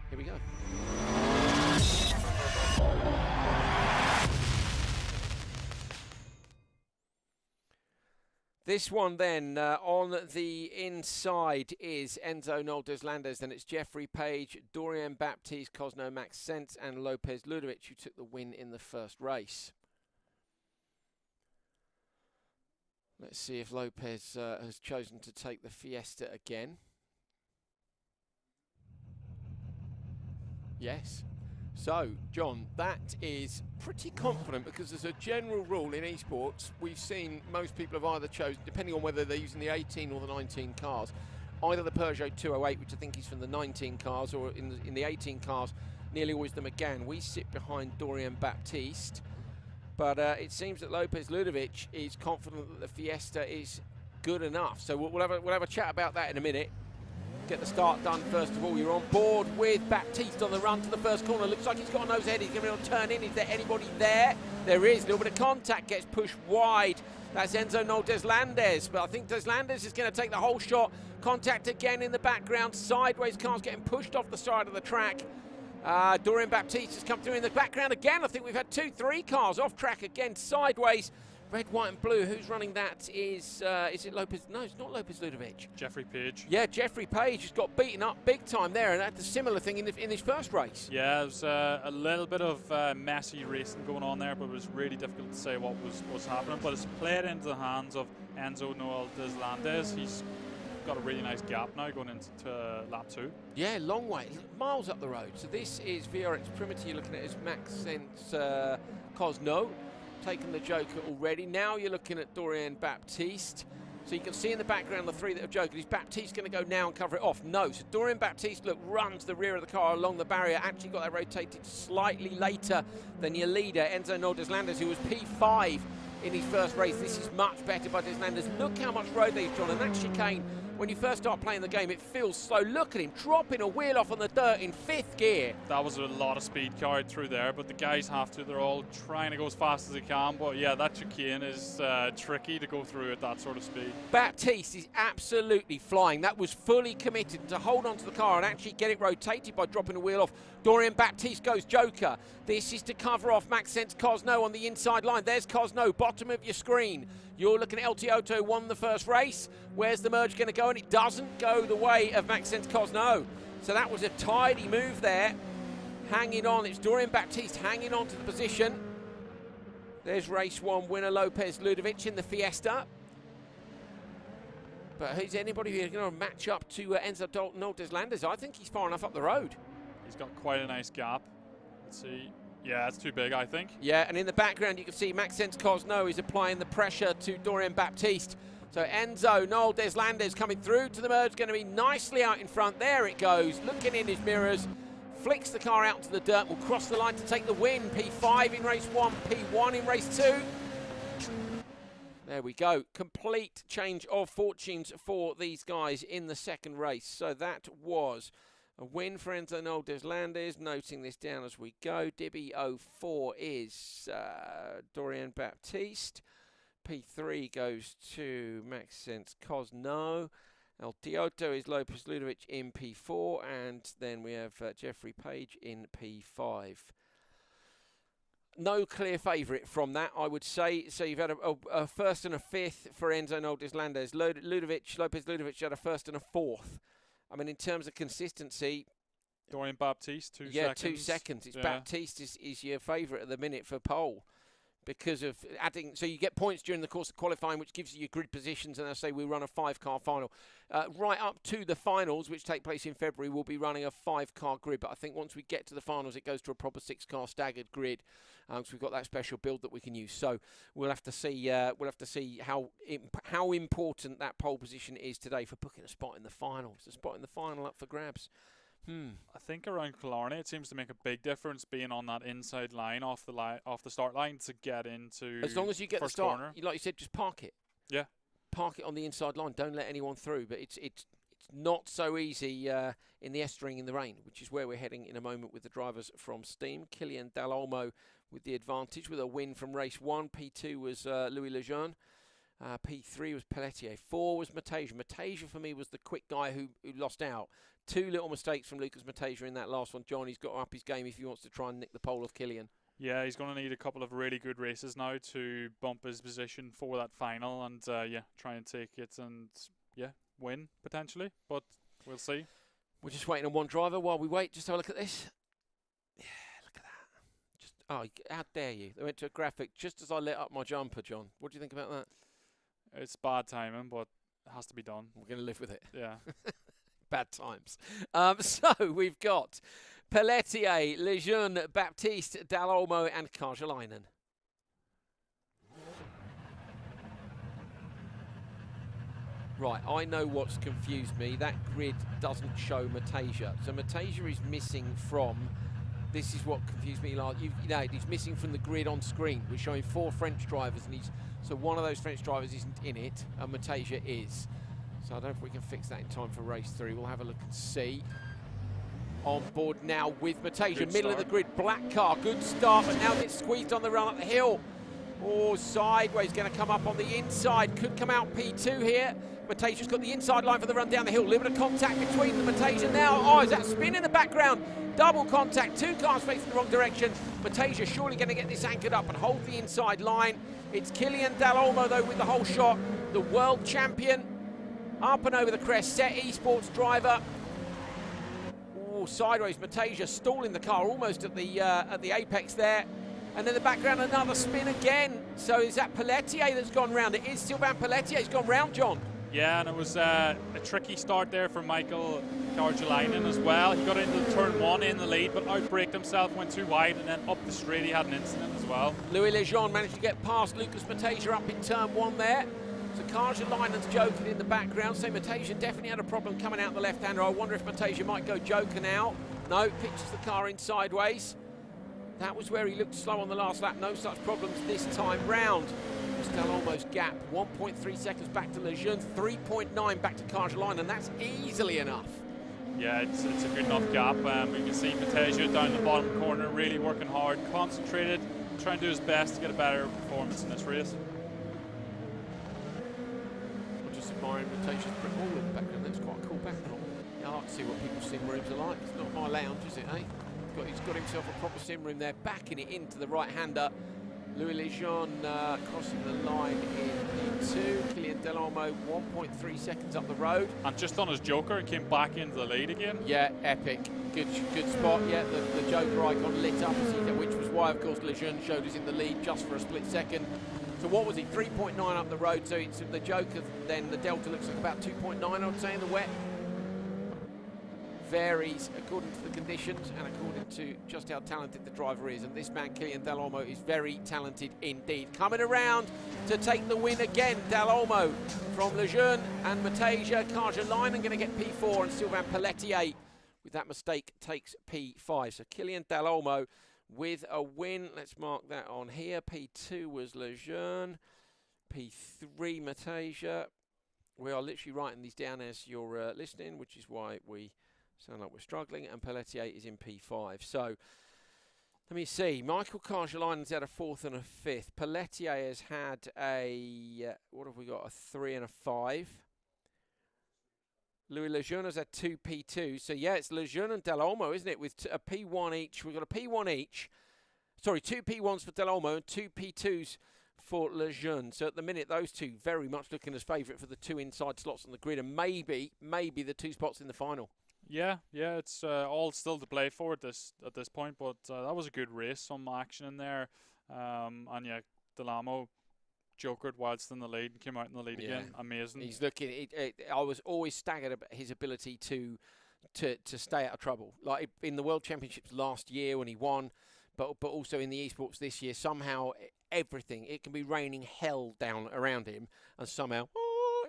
Here we go. This one then, on the inside is Enzo Noldes Landes, then it's Jeffrey Page, Dorian Baptiste, Cosno Max Sense, and Lopez Ludovic who took the win in the first race. Let's see if Lopez has chosen to take the Fiesta again. Yes. So, John, that is pretty confident, because as a general rule in esports, we've seen most people have either chosen, depending on whether they're using the 18 or the 19 cars, either the Peugeot 208, which I think is from the 19 cars, or in the 18 cars, nearly always the Megane. We sit behind Dorian Baptiste. But it seems that Lopez Ludovic is confident that the Fiesta is good enough. So we'll have a chat about that in a minute. Get the start done first of all. You're on board with Baptiste on the run to the first corner. Looks like he's got a nose ahead. He's going to be able to turn in. Is there anybody there? There is. A little bit of contact, gets pushed wide. That's Enzo Noldes Landes. But I think Deslandes is going to take the whole shot. Contact again in the background. Sideways cars getting pushed off the side of the track. Dorian Baptiste has come through in the background again. I think we've had 2-3 cars off track again, sideways. Red, white and blue. Who's running that? Is it Lopez? No, it's not Lopez Ludovic. Jeffrey Page. Yeah, Jeffrey Page has got beaten up big time there, and that's a similar thing in his first race. Yeah, it was a little bit of messy racing going on there, but it was really difficult to say what was happening. But it's played into the hands of Enzo Noldes Landes. He's got a really nice gap now going into lap 2. Yeah, long way, miles up the road. So this is VRX Primity. You're looking at his Max Sense Cosno, taking the Joker already. Now you're looking at Dorian Baptiste. So you can see in the background the 3 that have Joker. Is Baptiste going to go now and cover it off? No. So Dorian Baptiste, look, runs the rear of the car along the barrier. Actually got that rotated slightly later than your leader, Enzo Noldes Landes, who was P5 in his first race. This is much better by Deslandes. Look how much road they've drawn, and that chicane, when you first start playing the game, it feels slow. Look at him dropping a wheel off on the dirt in 5th gear. That was a lot of speed carried through there, but the guys have to. They're all trying to go as fast as they can. But yeah, that chicane is tricky to go through at that sort of speed. Baptiste is absolutely flying. That was fully committed to hold onto the car and actually get it rotated by dropping a wheel off. Dorian Baptiste goes joker. This is to cover off Maxence Cosno on the inside line. There's Cosno, bottom of your screen. You're looking at El Tioto won the first race. Where's the merge going to go? And it doesn't go the way of Maxence Cosno. So that was a tidy move there. Hanging on. It's Dorian Baptiste hanging on to the position. There's race 1 winner Lopez Ludovic in the Fiesta. But is anybody going to match up to Enzo Noltes Landers? I think he's far enough up the road. He's got quite a nice gap. Let's see. Yeah, it's too big, I think. Yeah, and in the background you can see Maxence Cosno is applying the pressure to Dorian Baptiste. So Enzo Noltes Landers coming through to the merge, going to be nicely out in front. There it goes, looking in his mirrors. Flicks the car out to the dirt, will cross the line to take the win. P5 in race 1, P1 in race 2. There we go. Complete change of fortunes for these guys in the second race. So that was a win for Enzo Noltes Landers. Noting this down as we go. Dibby 04 is Dorian Baptiste. P3 goes to Maxence Cosno. El Tioto is Lopez Ludovic in P4. And then we have Jeffrey Page in P5. No clear favourite from that, I would say. So you've had a first and a 5th for Enzo Noltes Landers. Lopez Ludovic had a first and a 4th. I mean, in terms of consistency... Dorian Baptiste, 2 seconds. Yeah, 2 seconds. It's Baptiste is your favourite at the minute for pole. Because of adding, so you get points during the course of qualifying, which gives you your grid positions, and I say we run a 5-car final. Right up to the finals, which take place in February, we'll be running a 5-car grid. But I think once we get to the finals, it goes to a proper 6-car staggered grid, because we've got that special build that we can use. So we'll have to see. We'll have to see how important that pole position is today for booking a spot in the final. It's a spot in the final up for grabs. I think around Killarney it seems to make a big difference being on that inside line off the start line to get into. As long as you get the start, like you said, just park it. Yeah, park it on the inside line. Don't let anyone through. But it's not so easy in the Estering in the rain, which is where we're heading in a moment with the drivers from Steam. Kylian Dalolmo with the advantage with a win from race 1. P2 was Louis Lejeune. P3 was Pelletier. 4 was Matejka. Matejka for me was the quick guy who lost out. 2 little mistakes from Lucas Matejka in that last one. Johnny's got to up his game if he wants to try and nick the pole of Kylian. Yeah, he's going to need a couple of really good races now to bump his position for that final and try and take it and win potentially. But we'll see. We're just waiting on one driver while we wait. Just have a look at this. Yeah, look at that. Just how dare you? They went to a graphic just as I lit up my jumper, John. What do you think about that? It's bad timing, but it has to be done. We're going to live with it. Yeah. Bad times. So we've got Pelletier, Lejeune, Baptiste, Dalolmo and Karjalainen. Right, I know what's confused me. That grid doesn't show Matejka. So Matejka is missing from... This is what confused me. He's missing from the grid on screen. We're showing 4 French drivers, and so one of those French drivers isn't in it, and Matejka is. So I don't know if we can fix that in time for race 3. We'll have a look and see. On board now with Matejka, middle of the grid, black car, good start, but now gets squeezed on the run up the hill. Oh, sideways, going to come up on the inside, could come out P2 here. Matejka's got the inside line for the run down the hill. Little bit of contact between the Matejka now. Oh, is that spin in the background? Double contact, 2 cars facing the wrong direction. Matejka surely going to get this anchored up and hold the inside line. It's Kylian Dalolmo, though, with the whole shot. The world champion. Up and over the crest, set Esports driver. Oh, sideways, Matejka stalling the car almost at the apex there. And in the background, another spin again. So is that Pelletier that's gone round? It is Sylvain Pelletier. He's gone round, John. Yeah, and it was a tricky start there for Michael Karjalainen as well. He got into turn 1 in the lead, but outbraked himself, went too wide, and then up the straight he had an incident as well. Louis Lejeune managed to get past Lucas Matejka up in turn 1 there. So Karjalainen's joking in the background. So Matejka definitely had a problem coming out the left-hander. I wonder if Matejka might go joker now. No, pitches the car in sideways. That was where he looked slow on the last lap. No such problems this time round. What's Del Olmo's gap? 1.3 seconds back to Lejeune, 3.9 back to Cargeline, and that's easily enough. Yeah, it's a good enough gap. We can see Mateja down in the bottom corner, really working hard, concentrated, trying to do his best to get a better performance in this race. I'm just admiring Mateja's brick wall in the background. That's quite a cool backdrop. Yeah, I like to see what people's sim rooms are like. It's not my lounge, is it, eh? He's got himself a proper sim room there, backing it into the right-hander. Louis Lejeune crossing the line in P2. Killian Del Olmo 1.3 seconds up the road. And just on his joker, he came back into the lead again. Yeah, epic. Good spot. Yeah, the joker icon lit up, which was why, of course, Lejeune showed us in the lead just for a split second. So what was he? 3.9 up the road. So it's the joker, then the delta looks like about 2.9, I would say, in the wet. Varies according to the conditions and according to just how talented the driver is. And this man, Killian Del Olmo, is very talented indeed. Coming around to take the win again, Del Olmo from Lejeune and Mateja. Cargeline going to get P4, and Sylvain Pelletier, with that mistake, takes P5. So Killian Del Olmo with a win. Let's mark that on here. P2 was Lejeune. P3 Mateja. We are literally writing these down as you're listening, which is why we sound like we're struggling, and Pelletier is in P5. So, let me see. Michael Cargeline has had a 4th and a 5th. Pelletier has had a, what have we got, a 3 and a 5. Louis Lejeune has had 2 P2s. So, yeah, it's Lejeune and Del Olmo, isn't it, with a P1 each. We've got a P1 each. Sorry, 2 P1s for Del Olmo and 2 P2s for Lejeune. So, at the minute, those two very much looking as favourite for the 2 inside slots on the grid, and maybe the 2 spots in the final. Yeah, it's all still to play for at this point, but that was a good race, some action in there, and yeah, Del Olmo jokered whilst in the lead and came out in the lead again. Amazing. He's looking. I was always staggered about his ability to stay out of trouble. Like in the World Championships last year when he won, but also in the Esports this year, somehow everything, it can be raining hell down around him, and somehow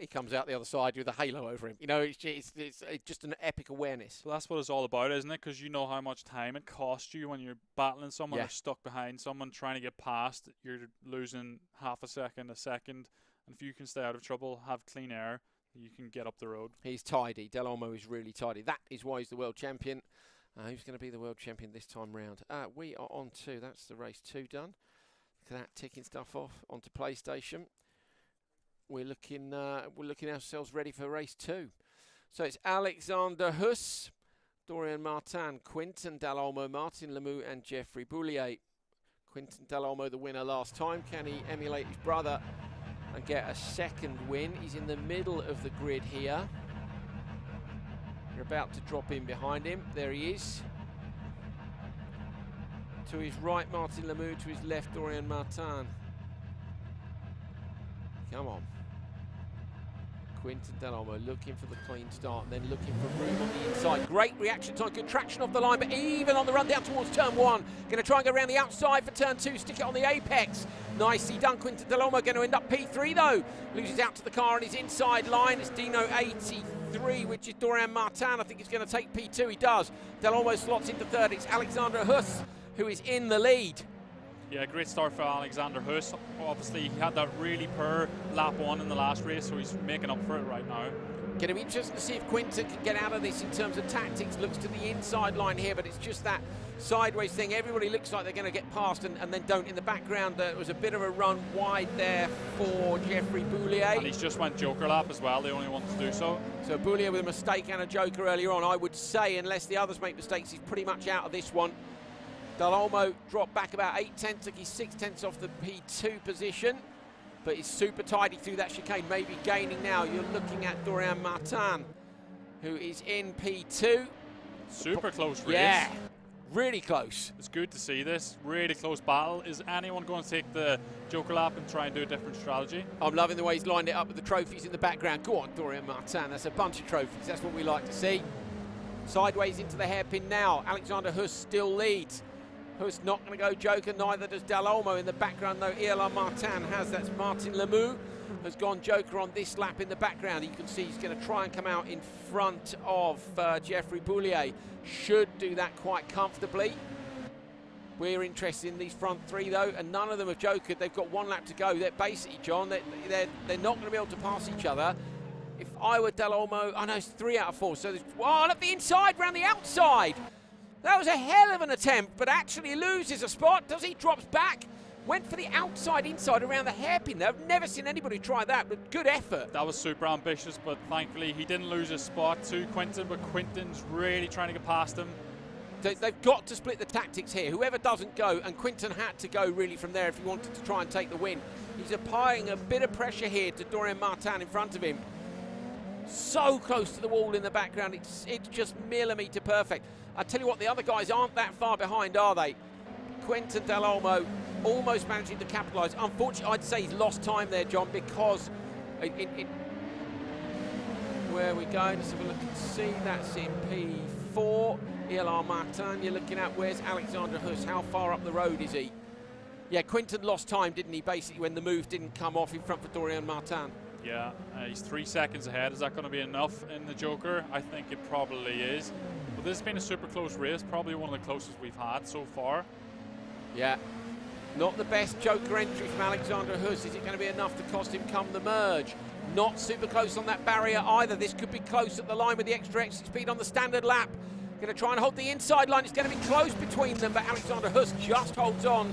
he comes out the other side with a halo over him. You know, it's just an epic awareness. Well, that's what it's all about, isn't it? Because you know how much time it costs you when you're battling someone or stuck behind someone trying to get past. You're losing half a second. And if you can stay out of trouble, have clean air, you can get up the road. He's tidy. Del Olmo is really tidy. That is why he's the world champion. Who's going to be the world champion this time round? We are on to, that's the race 2 done. Look at that, ticking stuff off onto PlayStation. We're looking ourselves ready for race 2. So it's Alexander Huss, Dorian Martin, Quinton Del Olmo, Martin Lemieux and Geoffrey Boulier. Quinton Del Olmo the winner last time. Can he emulate his brother and get a second win? He's in the middle of the grid here. You're about to drop in behind him. There he is. To his right, Martin Lemieux. To his left, Dorian Martin. Come on. Quinton Del Olmo looking for the clean start and then looking for room on the inside. Great reaction time, good traction off the line, but even on the run down towards turn 1. Going to try and go around the outside for turn 2, stick it on the apex. Nicely done, Quinton Del Olmo. Going to end up P3 though. Loses out to the car on his inside line. It's Dino 83, which is Dorian Martin. I think he's going to take P2. He does. Del Olmo slots into 3rd. It's Alexander Huss who is in the lead. Yeah, great start for Alexander Huss. Obviously, he had that really poor lap 1 in the last race, so he's making up for it right now. Going to be interesting to see if Quinton can get out of this in terms of tactics. Looks to the inside line here, but it's just that sideways thing. Everybody looks like they're going to get past and then don't. In the background, there was a bit of a run wide there for Geoffrey Boulier. And he's just went joker lap as well, the only one to do so. So Boulier with a mistake and a joker earlier on. I would say, unless the others make mistakes, he's pretty much out of this one. Del Olmo dropped back about 8/10, took his 6/10 off the P2 position, but he's super tidy through that chicane, maybe gaining now. You're looking at Dorian Martin, who is in P2. Super close race. Yeah, really close. It's good to see this, really close battle. Is anyone going to take the joker lap and try and do a different strategy? I'm loving the way he's lined it up with the trophies in the background. Go on, Dorian Martin, that's a bunch of trophies, that's what we like to see. Sideways into the hairpin now, Alexander Huss still leads. Huss not going to go joker, neither does Del Olmo. In the background, though, Irla Martin has. That's Martin Lemieux has gone joker on this lap in the background. You can see he's going to try and come out in front of Geoffrey Boulier. Should do that quite comfortably. We're interested in these front three, though, and none of them have jokered. They've got 1 lap to go. They're basically, John, they're not going to be able to pass each other. If I were Del Olmo, I know it's 3 out of 4. So there's one up the inside, round the outside. That was a hell of an attempt, but actually loses a spot. Does he? Drops back. Went for the outside, inside, around the hairpin there. I've never seen anybody try that, but good effort. That was super ambitious, but thankfully he didn't lose his spot to Quinten, but Quinten's really trying to get past him. They've got to split the tactics here. Whoever doesn't go, and Quinten had to go really from there if he wanted to try and take the win. He's applying a bit of pressure here to Dorian Martin in front of him. So close to the wall in the background, it's just millimetre perfect. I tell you what, the other guys aren't that far behind, are they? Quinten Del Olmo almost managing to capitalise. Unfortunately, I'd say he's lost time there, John, because where are we going? Let's have a look and see. That's in P4. ELR Martin, you're looking at, where's Alexander Huss? How far up the road is he? Yeah, Quinten lost time, didn't he, basically, when the move didn't come off in front for Dorian Martin. Yeah, he's 3 seconds ahead. Is that going to be enough in the Joker? I think it probably is. But this has been a super close race, probably one of the closest we've had so far. Yeah, not the best Joker entry from Alexander Huss. Is it going to be enough to cost him come the merge? Not super close on that barrier either. This could be close at the line with the extra exit speed on the standard lap. Going to try and hold the inside line. It's going to be close between them, but Alexander Huss just holds on.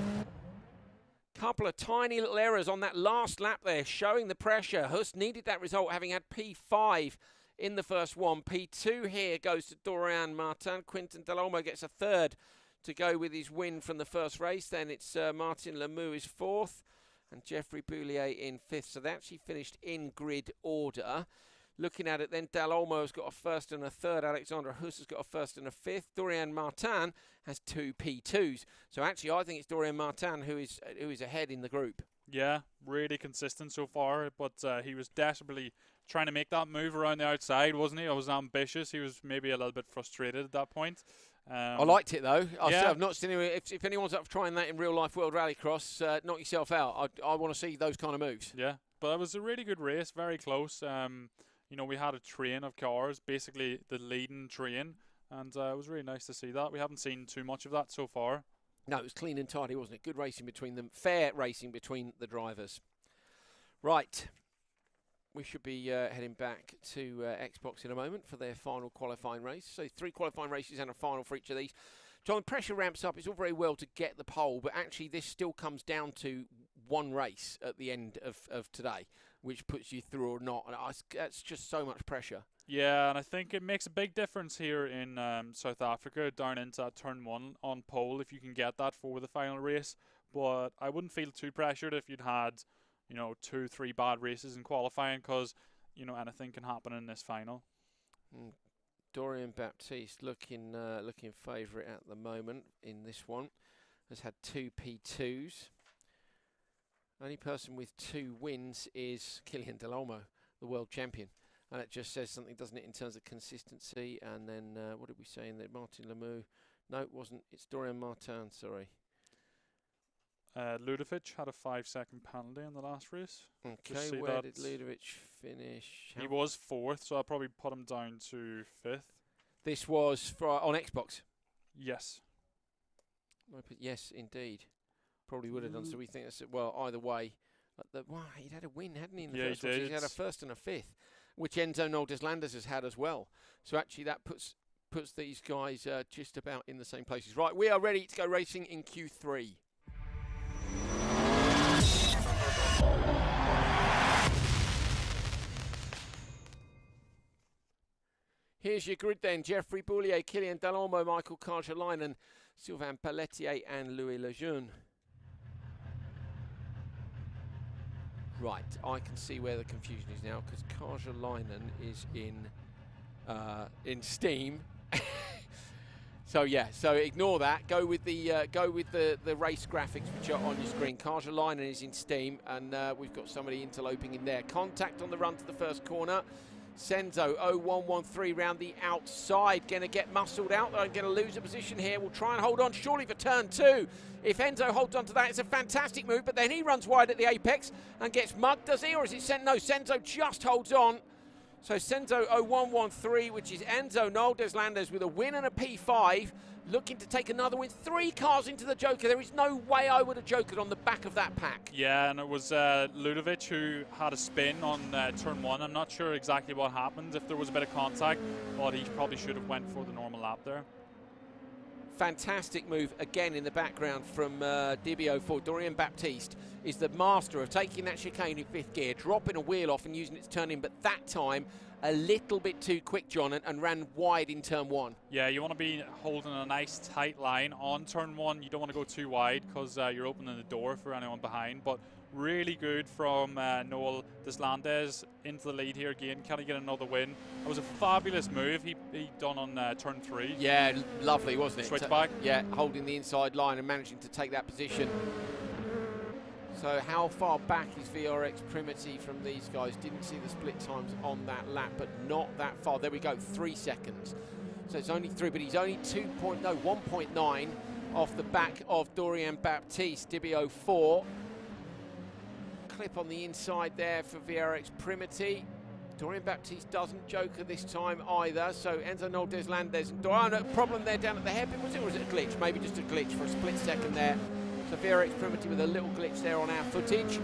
Couple of tiny little errors on that last lap there, showing the pressure. Huss needed that result, having had P5 in the first one. P2 here goes to Dorian Martin. Quinten Del Olmo gets a 3rd to go with his win from the first race. Then it's Martin Lemieux is 4th and Geoffrey Boulier in 5th. So they actually finished in grid order. Looking at it then, Del Olmo has got a 1st and a 3rd. Alexander Huss has got a 1st and a 5th. Dorian Martin has 2 P2s. So actually, I think it's Dorian Martin who is ahead in the group. Yeah, really consistent so far, but he was desperately trying to make that move around the outside, wasn't he? I was ambitious. He was maybe a little bit frustrated at that point. I liked it though. Yeah. I've not seen anyone. If anyone's up for trying that in real life World Rallycross, knock yourself out. I want to see those kind of moves. Yeah, but it was a really good race, very close. You know, we had a train of cars, basically the leading train, and it was really nice to see that. We haven't seen too much of that so far. No, it was clean and tidy, wasn't it? Good racing between them. Fair racing between the drivers. Right. We should be heading back to Xbox in a moment for their final qualifying race. So 3 qualifying races and a final for each of these. John, the pressure ramps up. It's all very well to get the pole, but actually this still comes down to one race at the end of today, which puts you through or not. And that's just so much pressure. Yeah, and I think it makes a big difference here in South Africa, down into that turn 1 on pole, if you can get that for the final race. But I wouldn't feel too pressured if you'd had, you know, 2-3 bad races in qualifying, because, you know, anything can happen in this final. Dorian Baptiste looking favourite at the moment in this one. Has had 2 P2s. Only person with 2 wins is Killian Del Olmo, the world champion. And it just says something, doesn't it, in terms of consistency. And then, what did we say in there? Martin Lemieux. No, it wasn't. It's Dorian Martin, sorry. Ludovic had a 5-second penalty in the last race. Okay, where did Ludovic finish? He was 4th, so I'll probably put him down to 5th. This was on Xbox? Yes. Yes, indeed. Probably would have done, so we think that's, well, either way. Wow, he'd had a win, hadn't he, in the first one? So he's had a 1st and a 5th, which Enzo Noldes-Landers has had as well. So actually that puts these guys just about in the same places. Right, we are ready to go racing in Q3. Here's your grid then. Geoffrey Boulier, Killian Del Olmo, Michael Carjalainen, Sylvain Pelletier and Louis Lejeune. Right, I can see where the confusion is now, because Carjalainen is in Steam. So yeah, so ignore that. Go with the race graphics which are on your screen. Carjalainen is in Steam, and we've got somebody interloping in there. Contact on the run to the first corner. Senzo 0113 round the outside, going to get muscled out. They're going to lose a position here. We'll try and hold on surely for turn 2. If Enzo holds on to that, it's a fantastic move, but then he runs wide at the apex and gets mugged, does he? Or is it Senzo? No, Senzo just holds on. So Senzo 0113, which is Enzo Noldes-Landers with a win and a P5, looking to take another win. 3 cars into the Joker. There is no way I would have jokered on the back of that pack. Yeah, and it was Ludovic who had a spin on turn 1. I'm not sure exactly what happened, if there was a bit of contact, but he probably should have went for the normal lap there. Fantastic move again in the background from DBO for Dorian Baptiste. Is the master of taking that chicane in 5th gear, dropping a wheel off and using it to turn in, but that time a little bit too quick, John, and ran wide in turn 1. Yeah, you want to be holding a nice tight line on turn 1. You don't want to go too wide because you're opening the door for anyone behind, but really good from Noel Deslandes into the lead here again. Can he get another win? It was a fabulous move he done on turn 3. Yeah, lovely, wasn't it? Switchback. Yeah, holding the inside line and managing to take that position. So how far back is VRX Primity from these guys? Didn't see the split times on that lap, but not that far. There we go, 3 seconds. So it's only 3, but he's only 1.9 off the back of Dorian Baptiste. DBO 4. Clip on the inside there for VRX Primity. Dorian Baptiste doesn't joker this time either. So Enzo Deslandes and Dorian, problem there down at the hairpin, was it, or was it a glitch? Maybe just a glitch for a split second there. So VRX Primity with a little glitch there on our footage.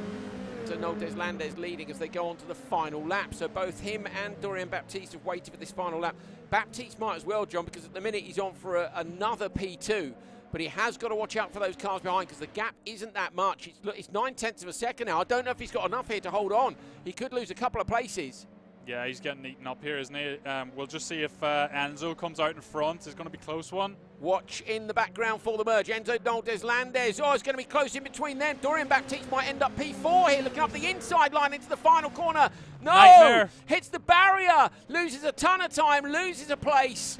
So Deslandes leading as they go on to the final lap. So both him and Dorian Baptiste have waited for this final lap. Baptiste might as well, John, because at the minute he's on for another P2. But he has got to watch out for those cars behind because the gap isn't that much. It's 9/10 of a second now. I don't know if he's got enough here to hold on. He could lose a couple of places. Yeah, he's getting eaten up here, isn't he? We'll just see if Enzo comes out in front. It's going to be a close one. Watch in the background for the merge. Enzo Deslandes. Oh, it's going to be close in between them. Dorian Baptiste might end up P4 here, looking up the inside line into the final corner. No! Nightmare. Hits the barrier. Loses a ton of time. Loses a place.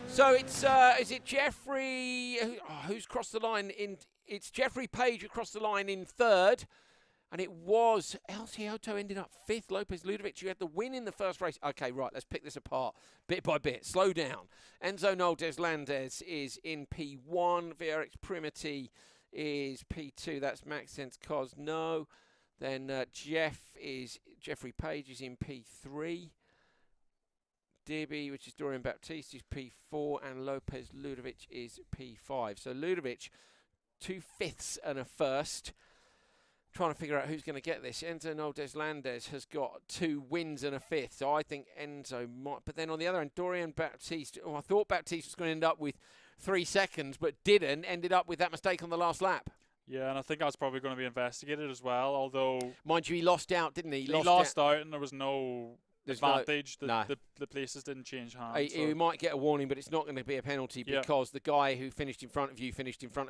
So it's, is it Jeffrey, who's crossed the line in, it's Jeffrey Page who crossed the line in 3rd, and it was El Cioto ended up 5th, Lopez Ludovic, who had the win in the first race. Okay, right, let's pick this apart bit by bit, slow down. Enzo Deslandes is in P1, VRX Primity is P2, that's Maxence Cosno, then Jeffrey Page is in P3. DB, which is Dorian Baptiste, is P4, and Lopez Ludovic is P5. So Ludovic, 2 5ths and a 1st. Trying to figure out who's going to get this. Enzo Deslandes has got 2 wins and a 5th, so I think Enzo might. But then on the other end, Dorian Baptiste, I thought Baptiste was going to end up with 3 seconds, but didn't. Ended up with that mistake on the last lap. Yeah, and I think that's probably going to be investigated as well, although... Mind you, he lost out, didn't he? He lost out, and there was no... advantage. No. The places didn't change hands. You might get a warning, but it's not going to be a penalty because the guy who finished in front of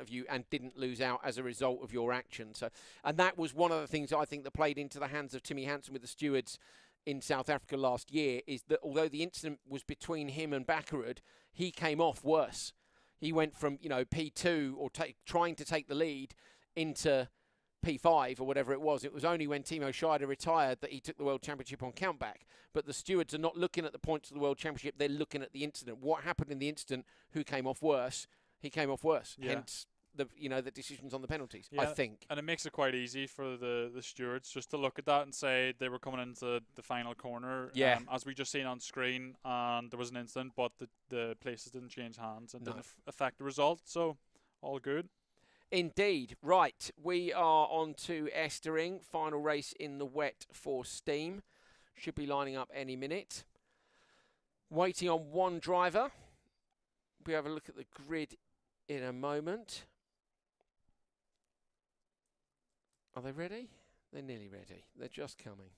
you and didn't lose out as a result of your action. So, and that was one of the things I think that played into the hands of Timmy Hansen with the stewards in South Africa last year, is that although the incident was between him and Bakkerud, he came off worse. He went from P2 or trying to take the lead into P5 or whatever it was. It was only when Timo Scheider retired that he took the World Championship on countback. But the stewards are not looking at the points of the World Championship, they're looking at the incident. What happened in the incident, who came off worse? He came off worse. Yeah. Hence the decisions on the penalties, I think. And it makes it quite easy for the stewards just to look at that and say they were coming into the final corner, as we just seen on screen, and there was an incident, but the places didn't change hands and didn't affect the result, so all good. Indeed. Right, we are on to Estering. Final race in the wet for Steam. Should be lining up any minute. Waiting on one driver. We'll have a look at the grid in a moment. Are they ready? They're nearly ready. They're just coming.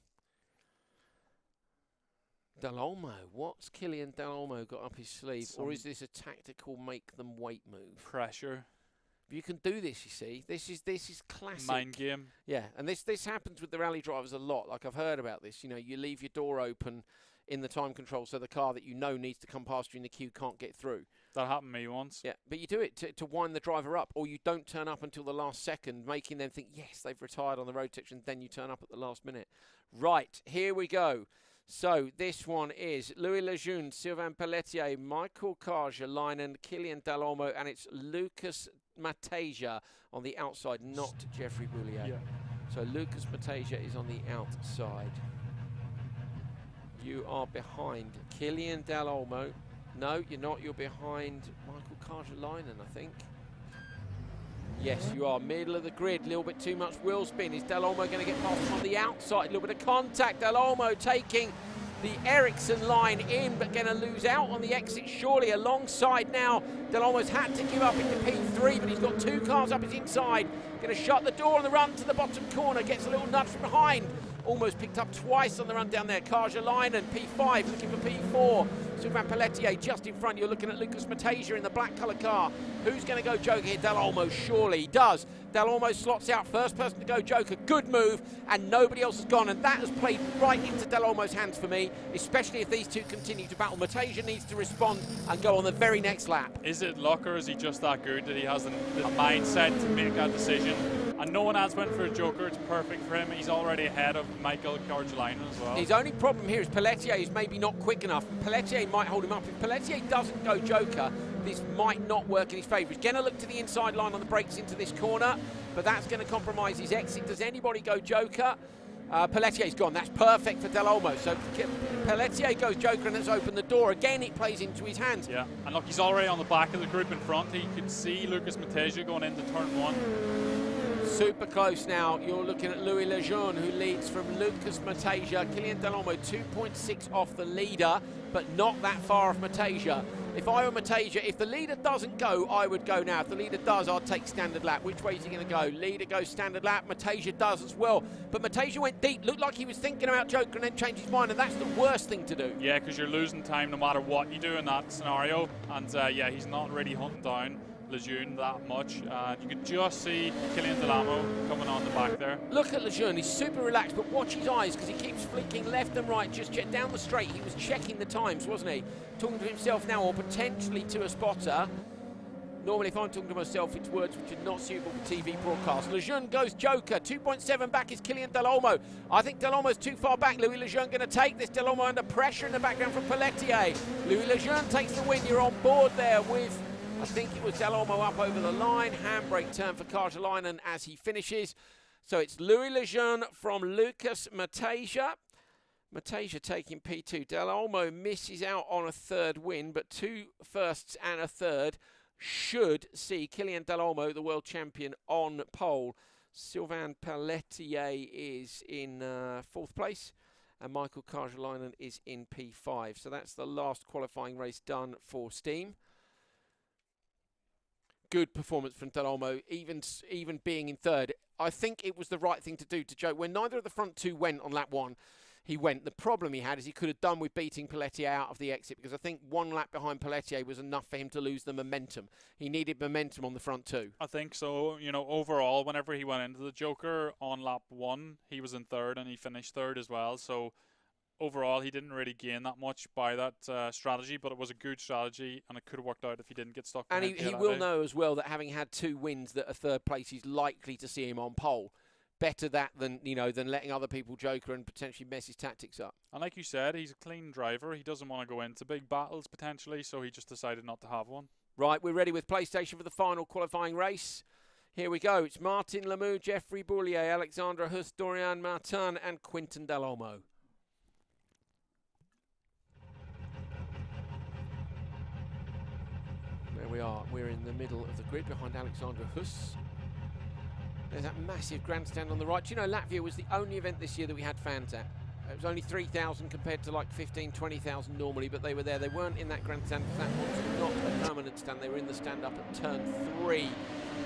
Dalolmo. What's Killian Dalolmo got up his sleeve? Or is this a tactical make-them-wait move? Pressure. You can do this, you see. This is classic. Mind game. Yeah, and this happens with the rally drivers a lot. Like, I've heard about this. You leave your door open in the time control so the car that needs to come past you in the queue can't get through. That happened to me once. Yeah, but you do it to wind the driver up, or you don't turn up until the last second, making them think, yes, they've retired on the road section, then you turn up at the last minute. Right, here we go. So this one is Louis Lejeune, Sylvain Pelletier, Michael Carjalainen, Killian Dalolmo, and it's Lucas Mateja on the outside, not Jeffrey Boulier. Yeah. So Lucas Mateja is on the outside. You are behind Killian Dalolmo, No, you're not. You're behind Michael Karjalainen, I think. Yes, you are. Middle of the grid. A little bit too much wheel spin. Is Del Olmo going to get past him on the outside? A little bit of contact. Del Olmo taking the Ericsson line in, but going to lose out on the exit surely. Alongside now, Del Olmo's had to give up into P3, but he's got 2 cars up his inside. Going to shut the door on the run to the bottom corner. Gets a little nudge from behind. Almost picked up twice on the run down there. Karjalainen, P5, looking for P4. Sylvain Pelletier just in front. You're looking at Lucas Matasia in the black colour car. Who's going to go Joker here? Del Olmo, surely. He does. Del Olmo slots out. First person to go Joker. Good move. And nobody else has gone. And that has played right into Del Olmo's hands for me, especially if these two continue to battle. Matasia needs to respond and go on the very next lap. Is it luck, or is he just that good that he has the mindset to make that decision? And no one else went for a Joker. It's perfect for him. He's already ahead of Michael Karjalainen as well. His only problem here is Pelletier is maybe not quick enough. Pelletier might hold him up. If Pelletier doesn't go Joker, this might not work in his favour. He's going to look to the inside line on the brakes into this corner, but that's going to compromise his exit. Does anybody go Joker? Pelletier's gone. That's perfect for Del Olmo. So Pelletier goes Joker, and that's opened the door. Again, it plays into his hands. Yeah, and look, he's already on the back of the group in front. He could see Lucas Matasia going into turn 1. Super close now. You're looking at Louis Lejeune, who leads from Lucas Matasia. Killian Del Olmo 2.6 off the leader, but not that far off Matasia. If I were Matasia, if the leader doesn't go, I would go now. If the leader does, I'd take standard lap. Which way is he going to go? Leader goes standard lap. Matasia does as well. But Matasia went deep. Looked like he was thinking about Joker and then changed his mind, and that's the worst thing to do. Yeah, because you're losing time no matter what you do in that scenario. And yeah, he's not really hunting down Lejeune that much. You could just see Killian Del Olmo coming on the back there. Look at Lejeune, he's super relaxed, but watch his eyes because he keeps flicking left and right, just down the straight. He was checking the times, wasn't he? Talking to himself now, or potentially to a spotter. Normally, if I'm talking to myself, it's words which are not suitable for TV broadcast. Lejeune goes Joker. 2.7 back is Killian Del Olmo. I think Del Olmo's too far back. Louis Lejeune going to take this. Del Olmo under pressure in the background from Pelletier. Louis Lejeune takes the win. You're on board there with, I think it was Del Olmo up over the line. Handbrake turn for Karjalainen as he finishes. So it's Louis Lejeune from Lucas Matasia. Matasia taking P2. Del Olmo misses out on a third win, but 2 firsts and a third should see Killian Del Olmo, the world champion, on pole. Sylvain Pelletier is in 4th place, and Michael Karjalainen is in P5. So that's the last qualifying race done for Steam. Good performance from Del Olmo, even being in 3rd. I think it was the right thing to do to Joe. When neither of the front 2 went on lap 1, he went. The problem he had is he could have done with beating Pelletier out of the exit, because I think 1 lap behind Pelletier was enough for him to lose the momentum. He needed momentum on the front 2. I think so. You know, overall, whenever he went into the Joker on lap 1, he was in 3rd and he finished 3rd as well. So overall, he didn't really gain that much by that strategy, but it was a good strategy, and it could have worked out if he didn't get stuck. And he will know as well that having had 2 wins that are 3rd place, he's likely to see him on pole. Better that than, you know, than letting other people Joker and potentially mess his tactics up. And like you said, he's a clean driver. He doesn't want to go into big battles potentially, so he just decided not to have one. Right, we're ready with PlayStation for the final qualifying race. Here we go. It's Martin Lemieux, Jeffrey Boulier, Alexandre Huss, Dorian Martin, and Quinton Del Olmo. There we are. We're in the middle of the grid behind Alexandre Huss. There's that massive grandstand on the right. Do you know, Latvia was the only event this year that we had fans at. It was only 3,000 compared to like 15, 20,000 normally, but they were there. They weren't in that grandstand because that was not a permanent stand. They were in the stand up at turn 3.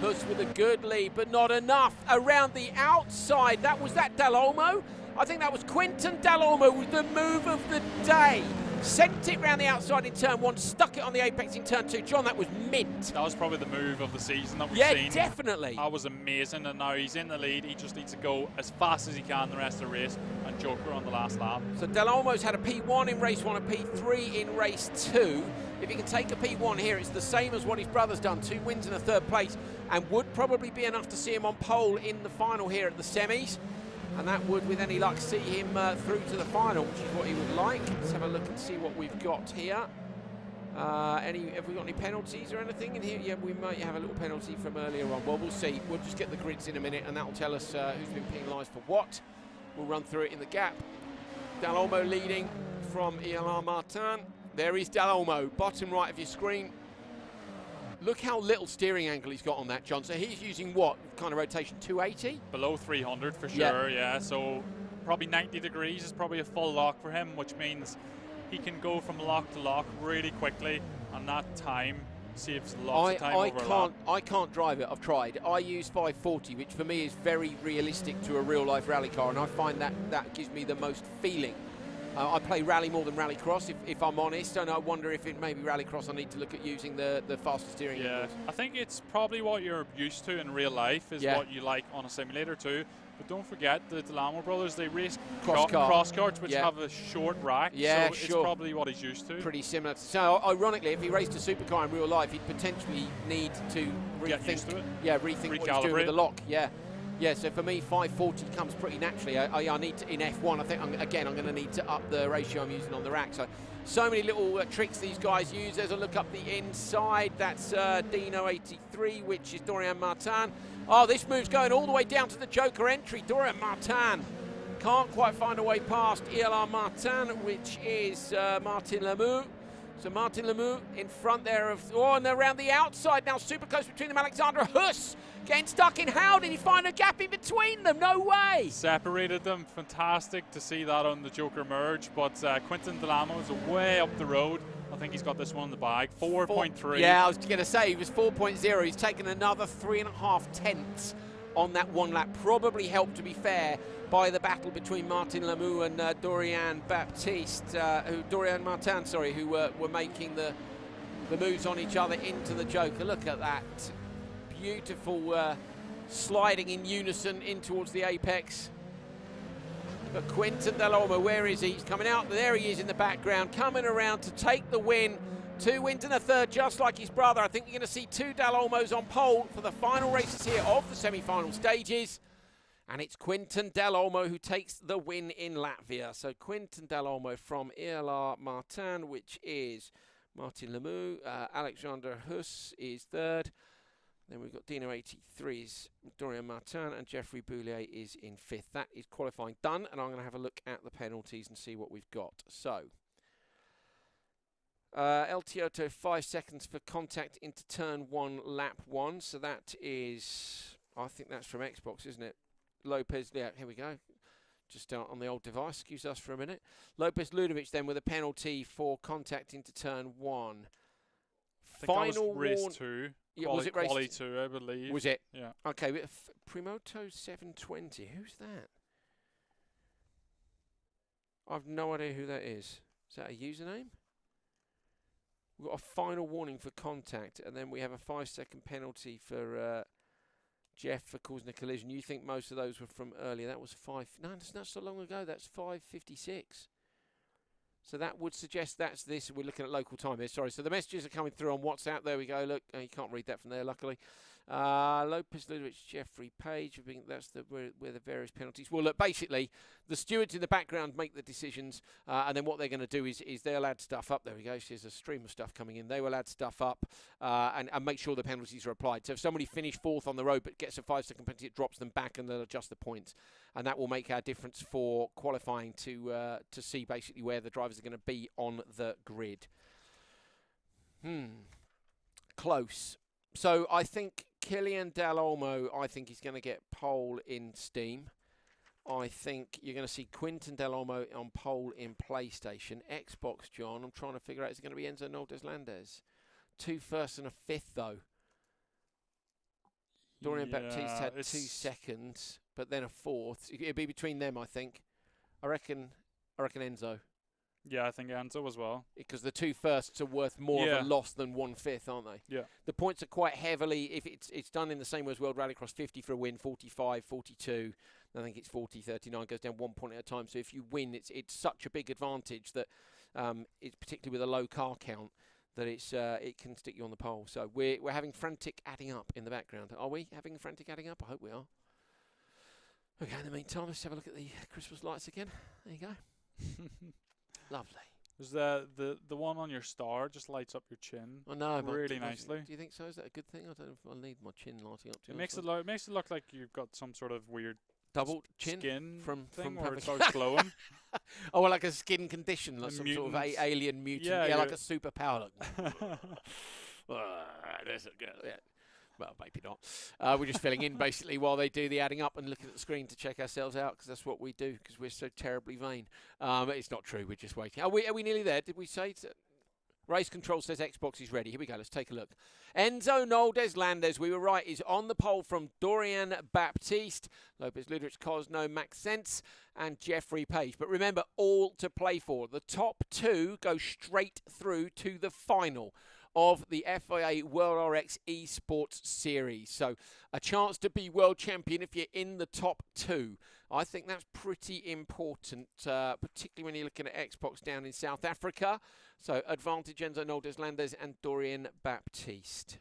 Huss with a good lead, but not enough. Around the outside, was that Del Olmo? I think that was Quinton Del Olmo with the move of the day. Sent it round the outside in turn 1, stuck it on the apex in turn 2. John, that was mint. That was probably the move of the season that we've seen. Yeah, definitely. That was amazing, and now he's in the lead. He just needs to go as fast as he can the rest of the race, and Joker on the last lap. So Del Olmo's had a P1 in race 1, a P3 in race 2. If he can take a P1 here, it's the same as what his brother's done, 2 wins and a 3rd place, and would probably be enough to see him on pole in the final here at the semis. And that would, with any luck, see him through to the final, which is what he would like. Let's have a look and see what we've got here. Have we got any penalties or anything in here? Yeah, we might have a little penalty from earlier on. Well, we'll see. We'll just get the grids in a minute, and that will tell us who's been penalised for what. We'll run through it in the gap. Del Olmo leading from Dorian Martin. There is Del Olmo, bottom right of your screen. Look how little steering angle he's got on that, John. So he's using what kind of rotation? 280? Below 300 for sure, yeah. So probably 90 degrees is probably a full lock for him, which means he can go from lock to lock really quickly, and that time saves lots of time over a lap. I can't drive it. I've tried. I use 540, which for me is very realistic to a real-life rally car, and I find that gives me the most feeling. I play rally more than Rallycross, if I'm honest, and I wonder if it maybe Rallycross I need to look at using the faster steering. Yeah, I think it's probably what you're used to in real life is what you like on a simulator too. But don't forget the Delamo brothers, they race cross karts which have a short rack, so it's probably what he's used to. Pretty similar. So ironically, if he raced a supercar in real life, he'd potentially need to rethink what he's doing with the lock. Yeah, so for me, 540 comes pretty naturally. I need to, in F1, I think, I'm going to need to up the ratio I'm using on the rack. So many little tricks these guys use. There's a look up the inside. That's Dino 83, which is Dorian Martin. Oh, this move's going all the way down to the Joker entry. Dorian Martin can't quite find a way past ELR Martin, which is Martin Lemieux. So Martin Lemieux in front there and around the outside now, super close between them. Alexander Huss getting stuck in. How did he find a gap in between them? No way. Separated them. Fantastic to see that on the Joker merge. But Quinton Delamo is way up the road. I think he's got this one in the bag. 4.3. Yeah, I was going to say he was 4.0. He's taken another 3.5 tenths on that one lap. Probably helped, to be fair, by the battle between Martin Lemieux and Dorian Martin, who were making the moves on each other into the Joker. Look at that. Beautiful sliding in unison in towards the apex. But Quinton Del Olmo, where is he? He's coming out. There he is in the background, coming around to take the win. 2 wins and a third, just like his brother. I think you're going to see 2 Del Olmos on pole for the final races here of the semi-final stages. And it's Quinton Del Olmo who takes the win in Latvia. So Quinton Del Olmo from ELR Martin, which is Martin Lemieux. Alexander Huss is third. Then we've got Dino 83's Dorian Martin, and Jeffrey Boulier is in fifth. That is qualifying done, and I'm going to have a look at the penalties and see what we've got. So, El Tioto, 5 seconds for contact into turn 1, lap 1. So that is, I think that's from Xbox, isn't it? Lopez, yeah, here we go. Just on the old device, excuse us for a minute. Lopez Ludovic then with a penalty for contact into turn 1. I think that was race 2. Yeah, was it race quali 2, I believe. Was it? Yeah. Okay, Primoto 720. Who's that? I've no idea who that is. Is that a username? We've got a final warning for contact, and then we have a 5-second penalty for Jeff for causing a collision. You think most of those were from earlier? That was 5. No, it's not so long ago. That's 5:56. So that would suggest that's this. We're looking at local time here. Sorry. So the messages are coming through on WhatsApp. There we go. Look, you can't read that from there, luckily. Lopez Ludovic, Jeffrey Page. I think that's where the various penalties. Well, look, basically, the stewards in the background make the decisions, and then what they're going to do is they'll add stuff up. There we go. There's a stream of stuff coming in. They will add stuff up and make sure the penalties are applied. So if somebody finished 4th on the road but gets a 5-second penalty, it drops them back, and they'll adjust the points. And that will make our difference for qualifying to see basically where the drivers are going to be on the grid. Close. So I think Killian Del Olmo, I think he's going to get pole in Steam. I think you're going to see Quinton Del Olmo on pole in PlayStation. Xbox, John, I'm trying to figure out, is it going to be Enzo Noldes Landes? 2 firsts and a 5th, though. Dorian Baptiste had 2 seconds, but then a 4th. It'll be between them, I think. I reckon Enzo. Yeah, I think Enzo as well. Because the 2 firsts are worth more of a loss than 1 5th, aren't they? Yeah. The points are quite heavily, if it's done in the same way as World Rallycross, 50 for a win, 45, 42. I think it's 40, 39, goes down 1 point at a time. So if you win, it's such a big advantage that, it's particularly with a low car count, that it can stick you on the pole. So we're having frantic adding up in the background. Are we having frantic adding up? I hope we are. Okay, in the meantime, let's have a look at the Christmas lights again. There you go. Lovely. There's the one on your star just lights up your chin. I know, really nicely. Do you think so? Is that a good thing? I don't know if I need my chin lighting up too It much. makes it look like you've got some sort of weird Double chin skin from thing where having it starts glowing. Oh, well, like a skin condition, like A some sort of mutant. alien mutant. Yeah, Yeah, like you're- a superpower. There's a girl. Yeah. Well, maybe not. We're just filling in basically while they do the adding up and looking at the screen to check ourselves out because that's what we do because we're so terribly vain. It's not true. We're just waiting. Are we nearly there? Did we say? Race Control says Xbox is ready. Here we go. Let's take a look. Enzo Noldes Landes, we were right, is on the pole from Dorian Baptiste, Lopez Ludwig, Cosno, Maxence, and Jeffrey Page. But remember, all to play for. The top 2 go straight through to the final of the FIA World RX Esports Series. So a chance to be world champion if you're in the top 2. I think that's pretty important, particularly when you're looking at Xbox down in South Africa. So advantage Enzo Noldes Landes and Dorian Baptiste.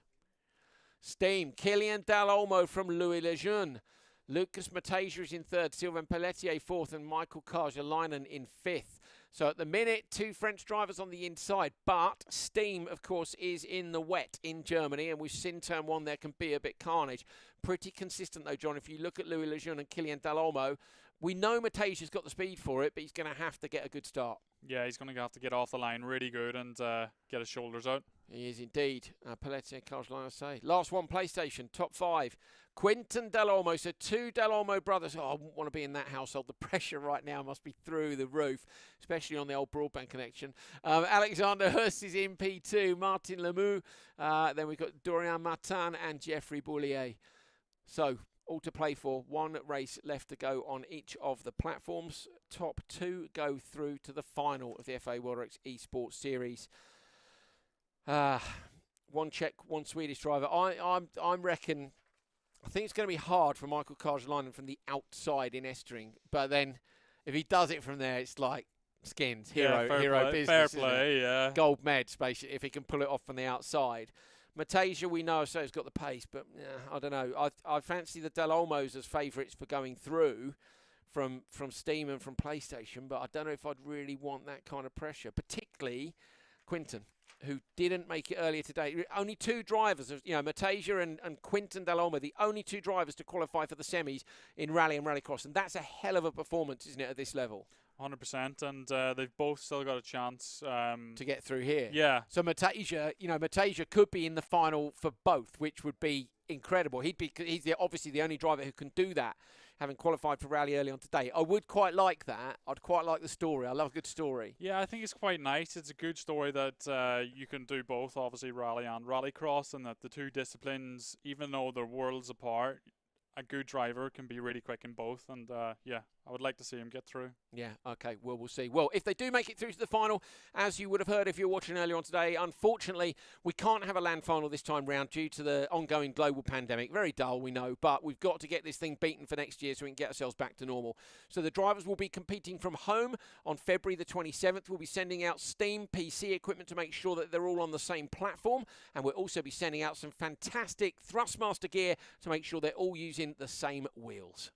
Steam, Kylian Dalolmo from Louis Lejeune. Lucas Matasia is in 3rd, Sylvain Pelletier 4th, and Michael Karjalainen in 5th. So at the minute, 2 French drivers on the inside, but Steam, of course, is in the wet in Germany, and we've seen turn 1 there can be a bit carnage. Pretty consistent, though, John. If you look at Louis Lejeune and Kylian Dalolmo, we know Matasia's got the speed for it, but he's going to have to get a good start. Yeah, he's going to have to get off the line really good and get his shoulders out. He is indeed. Pelletier, Karjalainen, I say. Last one, PlayStation, top 5. Quinton Dalolmo, so 2 Dalolmo brothers. Oh, I wouldn't want to be in that household. The pressure right now must be through the roof, especially on the old broadband connection. Alexander Hurst is in P2, Martin Lemieux. Then we've got Dorian Martin and Jeffrey Boulier. So, all to play for. 1 race left to go on each of the platforms. Top 2 go through to the final of the FA World RX Esports Series. 1 Czech, 1 Swedish driver. I reckon. I think it's going to be hard for Michael Karjalainen from the outside in Estering. But then, if he does it from there, it's like skins, hero business. Fair play, yeah. Gold meds, basically, if he can pull it off from the outside. Matasia, we know, so he's got the pace, but I don't know. I fancy the Dalolmos as favourites for going through from Steam and from PlayStation, but I don't know if I'd really want that kind of pressure, particularly Quinton, who didn't make it earlier today. Only 2 drivers, Matasia and Quinton Dalolmo, the only 2 drivers to qualify for the semis in Rally and Rallycross, and that's a hell of a performance, isn't it, at this level? 100%, and they've both still got a chance to get through here. Yeah. So Matasia could be in the final for both, which would be incredible. He's obviously the only driver who can do that, having qualified for Rally early on today. I would quite like that. I'd quite like the story. I love a good story. Yeah, I think it's quite nice. It's a good story that you can do both, obviously Rally and Rallycross, and that the 2 disciplines, even though they're worlds apart, a good driver can be really quick in both, and yeah, I would like to see him get through. Yeah, okay, well, we'll see. Well, if they do make it through to the final, as you would have heard if you were watching earlier on today, unfortunately, we can't have a land final this time round due to the ongoing global pandemic. Very dull, we know, but we've got to get this thing beaten for next year so we can get ourselves back to normal. So the drivers will be competing from home on February the 27th. We'll be sending out Steam PC equipment to make sure that they're all on the same platform, and we'll also be sending out some fantastic Thrustmaster gear to make sure they're all using the same wheels.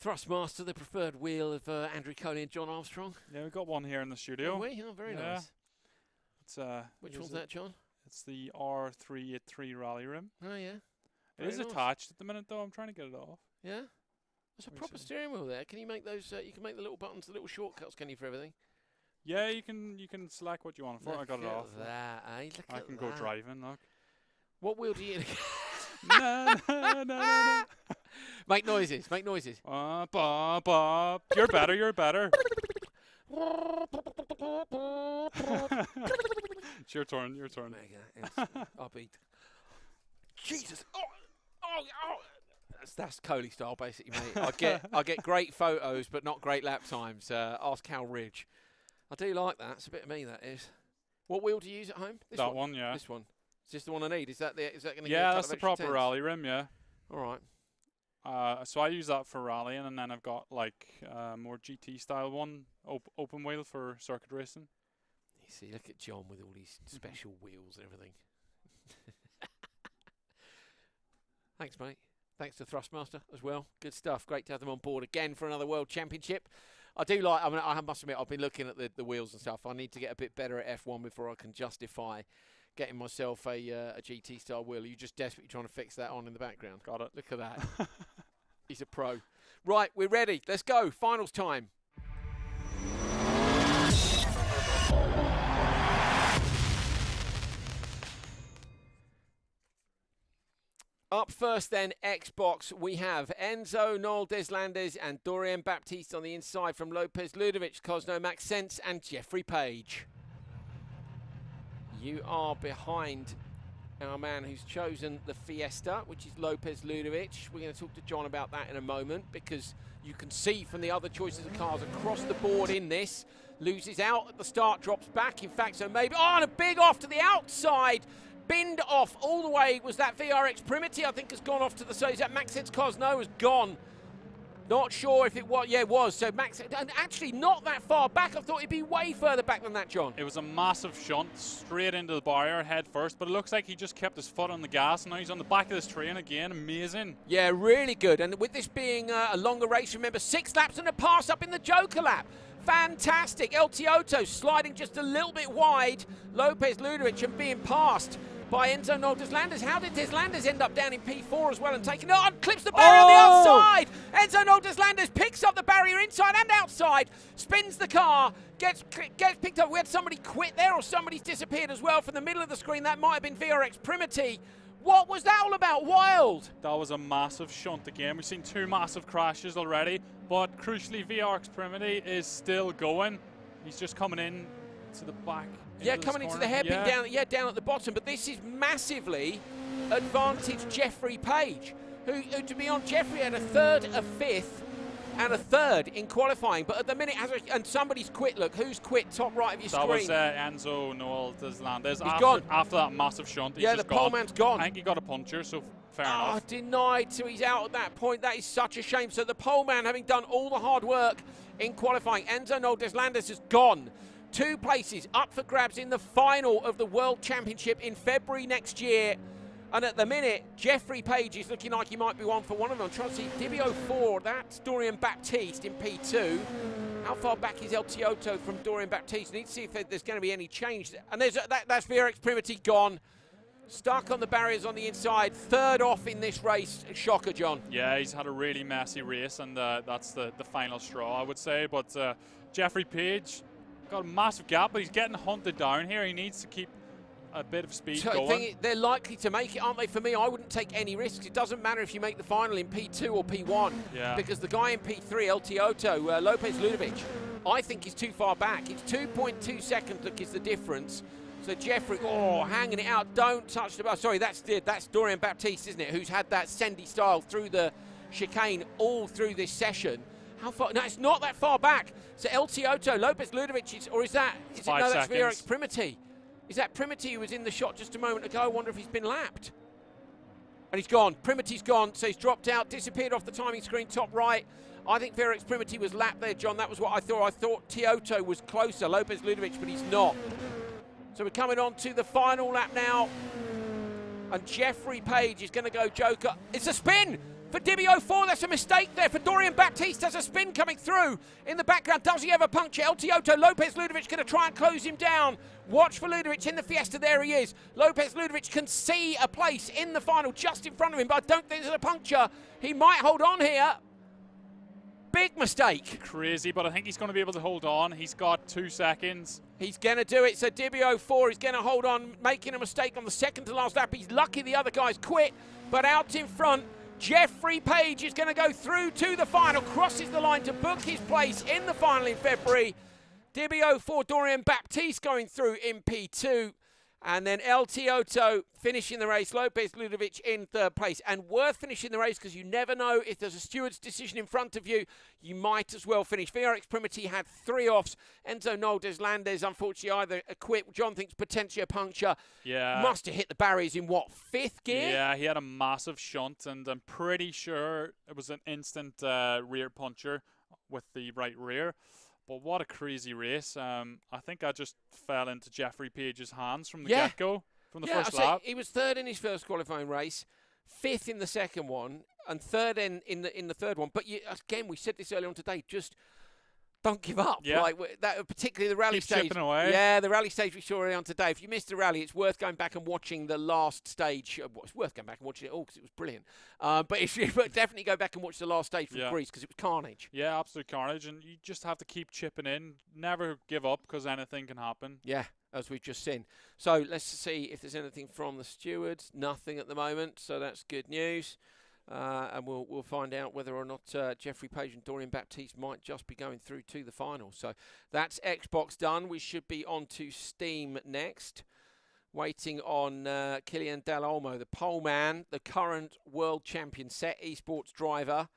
Thrustmaster, the preferred wheel of Andrew Coley and John Armstrong. Yeah, we've got one here in the studio. Oh, we? Oh, very nice. It's, Which one's that, John? It's the R383 Rally Rim. Oh, yeah. It is attached at the minute, though. I'm trying to get it off. Yeah? There's a proper steering wheel there. Can you make those? You can make the little buttons, the little shortcuts, can you, for everything? Yeah, you can select what you want for it. I got it off. That, eh? Look I at can that. go driving, look. What wheel do you... No. Make noises, make noises. You're better, you're better. It's your turn, your turn. I'll be... Jesus! Oh! That's Coley style, basically, mate. I get great photos, but not great lap times. Ask Cal Ridge. I do like that. It's a bit of me, that is. What wheel do you use at home? This one, yeah. This one. Is this the one I need? Is that going to give Yeah, a that's the proper rally rim, yeah. All right. So I use that for rallying, and then I've got like more GT style one, open wheel for circuit racing. See, look at John with all these special wheels and everything. Thanks, mate. Thanks to Thrustmaster as well. Good stuff. Great to have them on board again for another World Championship. I do like, I mean, I must admit, I've been looking at the wheels and stuff. I need to get a bit better at F1 before I can justify getting myself a GT-style wheel. Are you just desperately trying to fix that on in the background? Got it. Look at that. He's a pro. Right, we're ready. Let's go. Finals time. Up first then, Xbox, we have Enzo, Noel Deslandes and Dorian Baptiste on the inside from Lopez Ludovic, Cosno Maxence and Jeffrey Page. You are behind our man who's chosen the Fiesta, which is Lopez Ludovic. We're going to talk to John about that in a moment, because you can see from the other choices of cars across the board in this, loses out at the start, drops back, in fact, so maybe, oh, and a big off to the outside. Binned off all the way. Was that VRX Primity? I think has gone off to the side. Is that Maxence Cosno has gone? Not sure if it was. Yeah, it was. So Max, and actually not that far back. I thought he'd be way further back than that, John. It was a massive shunt straight into the barrier head first, but it looks like he just kept his foot on the gas, and now he's on the back of this train again. Amazing. Yeah, really good. And with this being a longer race, remember, 6 laps and a pass up in the Joker lap. Fantastic. El Tioto sliding just a little bit wide. Lopez Ludovic and being passed by Enzo Noel Deslandes. How did Deslandes end up down in P4 as well and taking it on? Clips the barrier on the outside. Enzo Noel Deslandes picks up the barrier inside and outside, spins the car, gets picked up. We had somebody quit there, or somebody's disappeared as well from the middle of the screen. That might have been VRX Primity. What was that all about? Wild. That was a massive shunt again. We've seen 2 massive crashes already, but crucially VRX Primity is still going. He's just coming in to the back. Yeah, coming into the hairpin down at the bottom. But this is massively advantaged Jeffrey Page, who to be on, Jeffrey had a 3rd, a 5th, and a 3rd in qualifying. But at the minute, and somebody's quit. Look, who's quit? Top right of your screen. That was Enzo Noel Deslandes. He's gone. After that massive shunt, he's yeah, just the poleman's gone. I think he got a puncture, so fair enough. Denied, so he's out at that point. That is such a shame. So the poleman, having done all the hard work in qualifying, Enzo Noel Deslandes has gone. 2 places up for grabs in the final of the World Championship in February next year. And at the minute, Jeffrey Page is looking like he might be one for one of them. I'm trying to see Dibio 4, that's Dorian Baptiste in P2. How far back is El Tioto from Dorian Baptiste? Need to see if there's going to be any change. And there's that's VRX Primity gone. Stuck on the barriers on the inside. 3rd off in this race. Shocker, John. Yeah, he's had a really messy race, and that's the final straw, I would say. But Jeffrey Page got a massive gap, but he's getting hunted down here. He needs to keep a bit of speed going. They're likely to make it, aren't they? For me, I wouldn't take any risks. It doesn't matter if you make the final in P2 or P1, because the guy in P3, El Tioto, Lopez Ludovic, I think is too far back. It's 2.2 seconds, look, is the difference. So Jeffrey, hanging it out. Don't touch the bar. Sorry, that's Dorian Baptiste, isn't it? Who's had that Sendy style through the chicane all through this session. How far? No, it's not that far back. So El Tioto, Lopez Ludovic, that's VRX Primity. Is that Primity who was in the shot just a moment ago? I wonder if he's been lapped. And he's gone. Primity's gone, so he's dropped out, disappeared off the timing screen, top right. I think VRX Primity was lapped there, John. That was what I thought. I thought Tioto was closer, Lopez Ludovic, but he's not. So we're coming on to the final lap now. And Jeffrey Page is going to go Joker. It's a spin for Dibio 4. That's a mistake there for Dorian Baptiste. There's a spin coming through in the background. Does he have a puncture? El Tioto, Lopez Ludovic going to try and close him down. Watch for Ludovic in the Fiesta. There he is. Lopez Ludovic can see a place in the final just in front of him, but I don't think there's a puncture. He might hold on here. Big mistake. Crazy, but I think he's going to be able to hold on. He's got 2 seconds. He's going to do it. So Dibio 4 is going to hold on, making a mistake on the second to last lap. He's lucky the other guys quit, but out in front, Jeffrey Page is going to go through to the final, crosses the line to book his place in the final in February. Dibio 4, Dorian Baptiste going through in P2. And then El Tioto finishing the race, Lopez Ludovic in 3rd place. And worth finishing the race, because you never know if there's a steward's decision in front of you, you might as well finish. VRX Primity had 3 offs. Enzo Noel Deslandes, unfortunately, either a quit. John thinks potentially a puncture. Yeah. Must have hit the barriers in, what, 5th gear? Yeah, he had a massive shunt, and I'm pretty sure it was an instant rear puncture with the right rear. But what a crazy race. I think I just fell into Jeffrey Page's hands from the Yeah. get-go, from the Yeah, first I'd say lap. he was third in his first qualifying race, fifth in the second one, and third in the third one. But again, we said this earlier on today, just don't give up. Yeah. Like that, particularly the rally Keep stage. chipping away. Yeah, the rally stage we saw earlier on today. If you missed the rally, it's worth going back and watching the last stage. Well, it's worth going back and watching it all because it was brilliant. But definitely go back and watch the last stage from Greece because it was carnage. Yeah, absolute carnage. And you just have to keep chipping in. Never give up because anything can happen. Yeah, as we've just seen. So let's see if there's anything from the stewards. Nothing at the moment, so that's good news. And we'll find out whether or not Jeffrey Page and Dorian Baptiste might just be going through to the final. So that's Xbox done. We should be on to Steam next. Waiting on Killian Del Olmo, the pole man, the current world champion set esports driver.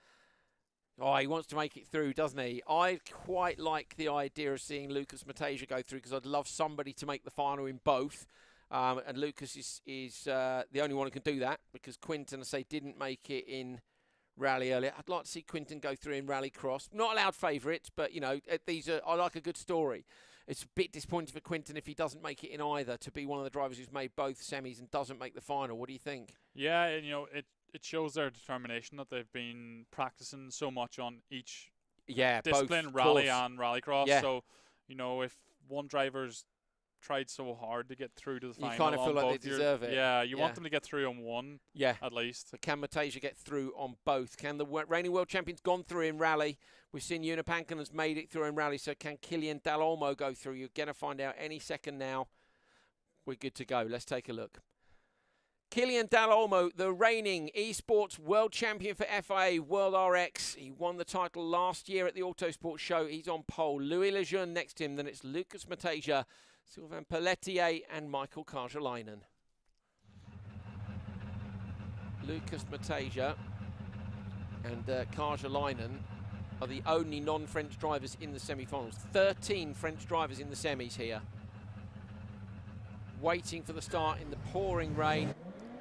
Oh, he wants to make it through, doesn't he? I quite like the idea of seeing Lucas Matejka go through because I'd love somebody to make the final in both. And Lucas is the only one who can do that because Quinton, I say, didn't make it in rally earlier. I'd like to see Quinton go through in Rallycross. Not allowed favourites, but, you know, I like a good story. It's a bit disappointing for Quinton if he doesn't make it in either to be one of the drivers who's made both semis and doesn't make the final. What do you think? Yeah, and, you know, it shows their determination that they've been practicing so much on each discipline, rally and Rallycross. Yeah. So, you know, if one driver's tried so hard to get through to the final, you kind of feel like they deserve it. Yeah, you want them to get through on one, at least. But can Matejka get through on both? Can the reigning world champions gone through in rally? We've seen Unipankin has made it through in rally, so can Killian Del Olmo go through? You're going to find out any second now. We're good to go. Let's take a look. Killian Del Olmo, the reigning esports world champion for FIA World RX. He won the title last year at the Autosport show. He's on pole. Louis Lejeune next to him. Then it's Lucas Matejka, Sylvain Pelletier and Michael Karjalainen. Lucas Matejka and Karjalainen are the only non-French drivers in the semi-finals. 13 French drivers in the semis here. Waiting for the start in the pouring rain.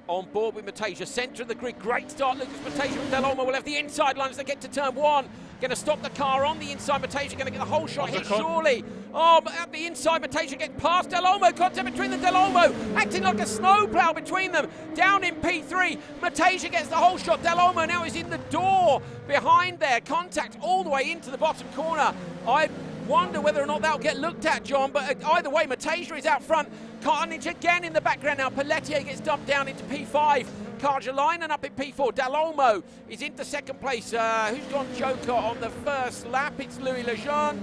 On board with Matejka, centre of the grid. Great start, Lucas Matejka and Del Olmo will have the inside line as they get to turn one. Going to stop the car on the inside. Matejka going to get the whole shot hit, surely. Oh, but at the inside, Matejka gets past Del Olmo. Contact between them. Del Olmo acting like a snowplow between them. Down in P3. Matejka gets the whole shot. Del Olmo now is in the door behind there. Contact all the way into the bottom corner. I wonder whether or not that'll get looked at, John, but either way, Matejka is out front. Carnage again in the background now. Pelletier gets dumped down into P5. Karjalainen up in P4. Del Olmo is into second place. Who's gone Joker on the first lap? It's Louis Lejeune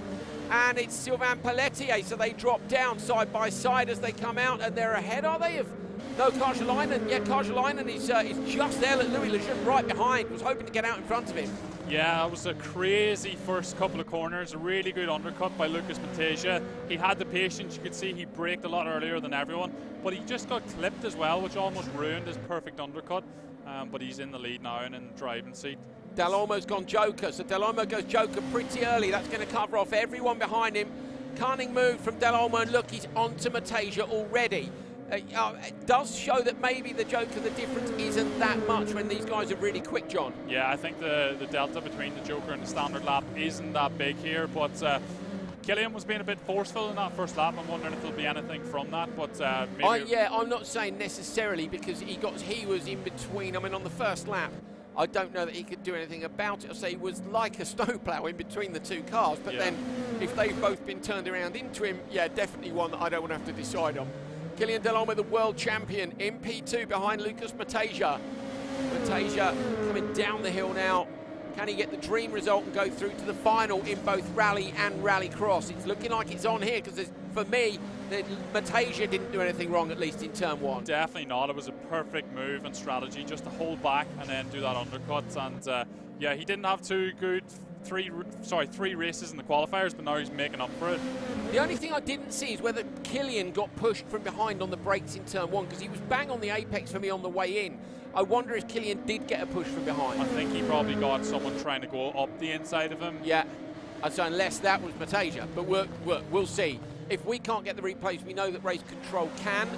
and it's Sylvain Pelletier. So they drop down side by side as they come out, and they're ahead, are they? No, Karjalainen. Yeah, Karjalainen is just there. Louis Lejeune right behind. Was hoping to get out in front of him. Yeah, it was a crazy first couple of corners. A really good undercut by Lucas Matejka. He had the patience. You could see he braked a lot earlier than everyone, but he just got clipped as well, which almost ruined his perfect undercut. But he's in the lead now and in the driving seat. Del Olmo's gone Joker, so Del Olmo goes Joker pretty early. That's going to cover off everyone behind him. Cunning move from Del Olmo, and look, he's onto Matejka already. It does show that maybe the Joker, the difference isn't that much when these guys are really quick, John. Yeah, I think the delta between the Joker and the standard lap isn't that big here, but Killian was being a bit forceful in that first lap. I'm wondering if there'll be anything from that, but maybe... Yeah, I'm not saying necessarily because he was in between. I mean, on the first lap, I don't know that he could do anything about it. I say he was like a snowplow in between the two cars, but then if they've both been turned around into him, yeah, definitely one that I don't want to have to decide on. Killian Del Olmo, the world champion, in P2 behind Lucas Matejka. Matejka coming down the hill now. Can he get the dream result and go through to the final in both rally and Rallycross? It's looking like it's on here because for me, Matejka didn't do anything wrong, at least in turn one. Definitely not. It was a perfect move and strategy just to hold back and then do that undercut. And yeah, he didn't have three races in the qualifiers, but now he's making up for it. The only thing I didn't see is whether Killian got pushed from behind on the brakes in turn one, because he was bang on the apex for me on the way in. I wonder if Killian did get a push from behind. I think he probably got someone trying to go up the inside of him. Yeah, so unless that was Matejka, but we'll see. If we can't get the replays, we know that race control can.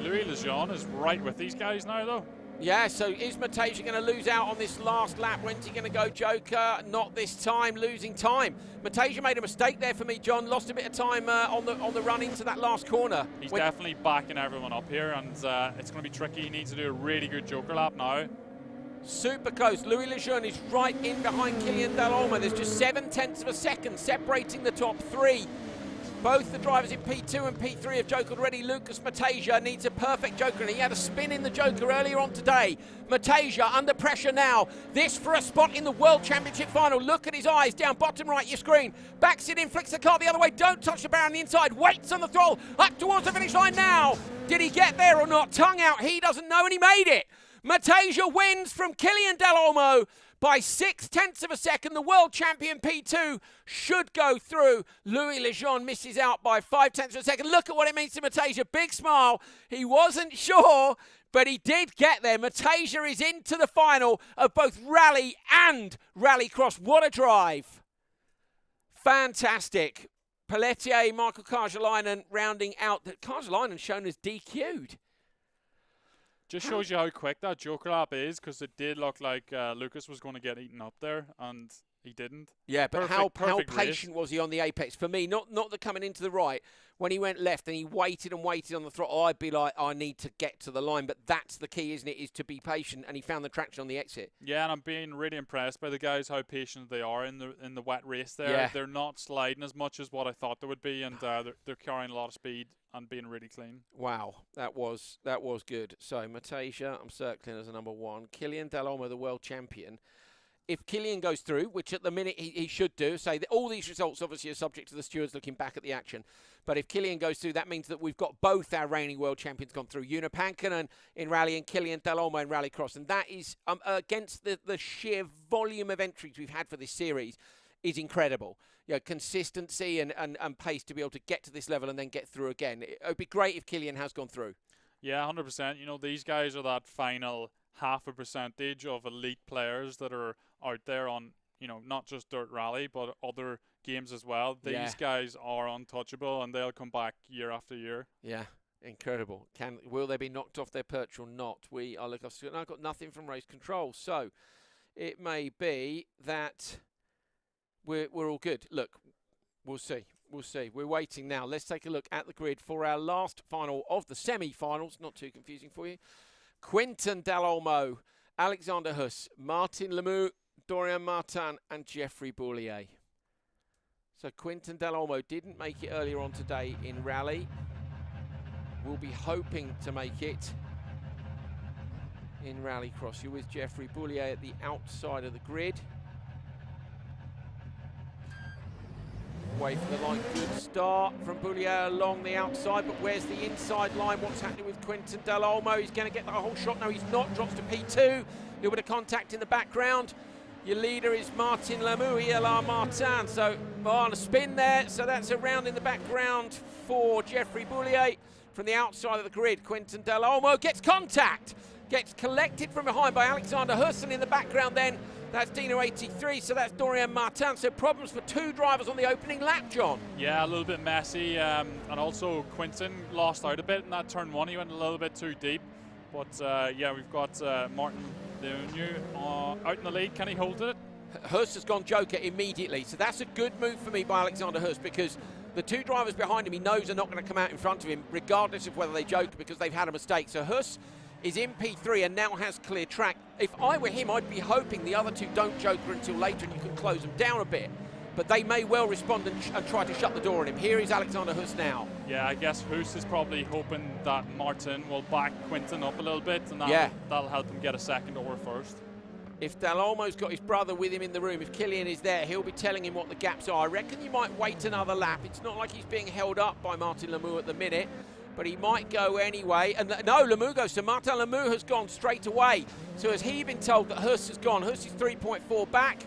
Louis Lejeune is right with these guys now, though. Yeah, so is Matej going to lose out on this last lap? When's he going to go Joker? Not this time, losing time. Matej made a mistake there for me, John. Lost a bit of time on the run into that last corner. He's definitely backing everyone up here, and it's going to be tricky. He needs to do a really good Joker lap now. Super close. Louis Lejeune is right in behind Killian Delolmo. There's just 0.7 of a second separating the top three. Both the drivers in P2 and P3 have jokered already. Lucas Matej needs a perfect joker, and he had a spin in the joker earlier on today. Matej under pressure now. This for a spot in the World Championship final. Look at his eyes down bottom right your screen. Backs it in, flicks the car the other way. Don't touch the barrier on the inside. Waits on the throttle. Up towards the finish line now. Did he get there or not? Tongue out. He doesn't know, and he made it. Matej wins from Killian Delolmo by 0.6 of a second. The world champion P2 should go through. Louis Lejeune misses out by 0.5 of a second. Look at what it means to Matej. Big smile. He wasn't sure, but he did get there. Matej is into the final of both rally and rallycross. What a drive. Fantastic. Pelletier, Michael Karjalainen rounding out. Karjalainen shown as DQ'd. Just shows you how quick that Joker lap is, because it did look like Lucas was going to get eaten up there, and he didn't. Yeah, but how patient race. was he on the apex? For me, not the coming into the right. When he went left and he waited and waited on the throttle, I'd be like, I need to get to the line. But that's the key, isn't it, is to be patient, and he found the traction on the exit. Yeah, and I'm being really impressed by the guys, how patient they are in the wet race there. Yeah. They're not sliding as much as what I thought they would be, and they're carrying a lot of speed and being really clean. Wow, that was good. So Matej, I'm circling as a number one. Killian Delolmo, the world champion. If Killian goes through, which at the minute he should do, say that all these results obviously are subject to the stewards looking back at the action. But if Killian goes through, that means that we've got both our reigning world champions gone through. Una Pankkanen in rally and Killian Delolmo in rallycross. And that is, against the sheer volume of entries we've had for this series, is incredible. You know, consistency and pace to be able to get to this level and then get through again. It would be great if Killian has gone through. Yeah, 100%. You know, these guys are that final 0.5% of elite players that are out there on, you know, not just Dirt Rally, but other games as well. These guys are untouchable, and they'll come back year after year. Yeah, incredible. Will they be knocked off their perch or not? We are looking. I've got nothing from race control, so it may be that we're all good. Look, we'll see. We'll see. We're waiting now. Let's take a look at the grid for our last final of the semi-finals. Not too confusing for you. Quinton Delolmo, Alexander Huss, Martin Lemieux, Dorian Martin and Jeffrey Boulier. So Quinton Delolmo didn't make it earlier on today in rally. We'll be hoping to make it in rallycross. You're with Jeffrey Boulier at the outside of the grid. Away from the line, good start from Boulier along the outside, but where's the inside line? What's happening with Quinton Delolmo? He's going to get the whole shot. No, he's not. Drops to P2. A little bit of contact in the background. Your leader is Martin Lemieux, ELR Martin. So on a spin there. So that's a round in the background for Jeffrey Boulier. From the outside of the grid, Quinton Delolmo gets contact. Gets collected from behind by Alexander Huss, and in the background then, that's Dino 83, so that's Dorian Martin. So problems for two drivers on the opening lap, John. Yeah, a little bit messy, and also Quinton lost out a bit in that turn one. He went a little bit too deep. But yeah, we've got Martin Lemieux out in the lead. Can he hold it? Huss has gone Joker immediately, so that's a good move for me by Alexander Huss, because the two drivers behind him he knows are not going to come out in front of him, regardless of whether they joke, because they've had a mistake. So Huss is in P3 and now has clear track. If I were him, I'd be hoping the other two don't joker until later and you can close them down a bit. But they may well respond and try to shut the door on him. Here is Alexander Huss now. Yeah, I guess Huss is probably hoping that Martin will back Quinton up a little bit, and that'll help him get a second or first. If Delolmo's got his brother with him in the room, if Killian is there, he'll be telling him what the gaps are. I reckon you might wait another lap. It's not like he's being held up by Martin Lemieux at the minute, but he might go anyway. And no, Lemieux goes to Martin. Lemieux has gone straight away. So has he been told that Huss has gone? Huss is 3.4 back,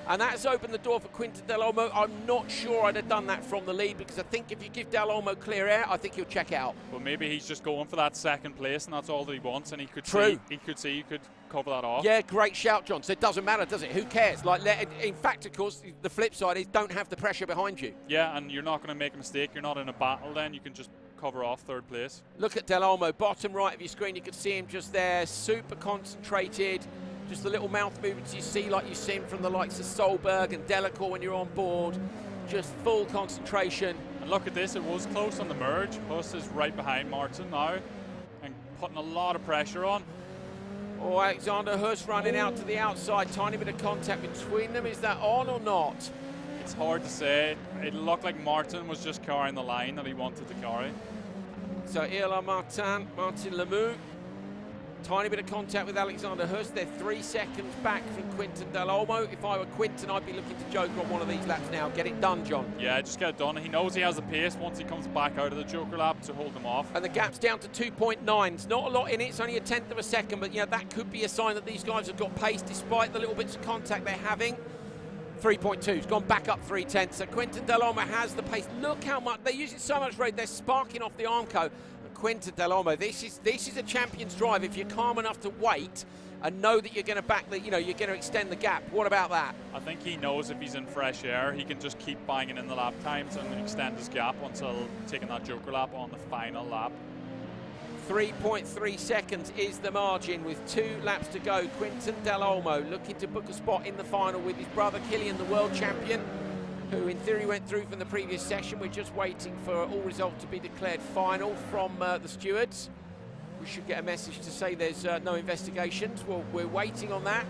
and that's opened the door for Quinton Delolmo. I'm not sure I'd have done that from the lead, because I think if you give Delolmo clear air, I think he'll check out. Well, maybe he's just going for that second place, and that's all that he wants, and he could see he could cover that off. Yeah, great shout, John. So it doesn't matter, does it? Who cares? Like, in fact, of course, the flip side is don't have the pressure behind you. Yeah, and you're not going to make a mistake. You're not in a battle then. You can just cover off third place. Look at Del Olmo, bottom right of your screen. You can see him just there, super concentrated. Just the little mouth movements you see, like you've seen from the likes of Solberg and Delacour when you're on board. Just full concentration. And look at this, it was close on the merge. Huss is right behind Martin now and putting a lot of pressure on. Oh, Alexander Huss running out to the outside. Tiny bit of contact between them. Is that on or not? It's hard to say. It looked like Martin was just carrying the line that he wanted to carry. So Martin Lemieux. Tiny bit of contact with Alexander Huss. They're 3 seconds back from Quinten Del Olmo. If I were Quinten, I'd be looking to joker on one of these laps now. Get it done, John. Yeah, just get it done. He knows he has the pace once he comes back out of the joker lap to hold them off. And the gap's down to 2.9. It's not a lot in it. It's only a tenth of a second, but that could be a sign that these guys have got pace despite the little bits of contact they're having. 3.2. It's gone back up 3/10. So Quinten Del Olmo has the pace. Look how much they're using so much rate. They're sparking off the Armco. Quinten Del Olmo, this is a champion's drive. If you're calm enough to wait and know that you're going to back the, you're going to extend the gap. What about that? I think he knows if he's in fresh air, he can just keep banging in the lap times and extend his gap until taking that joker lap on the final lap. 3.3 seconds is the margin with 2 laps to go. Quinten Del Olmo looking to book a spot in the final with his brother Killian, the world champion, who in theory went through from the previous session. We're just waiting for all results to be declared final from the stewards. We should get a message to say there's no investigations. Well, we're waiting on that.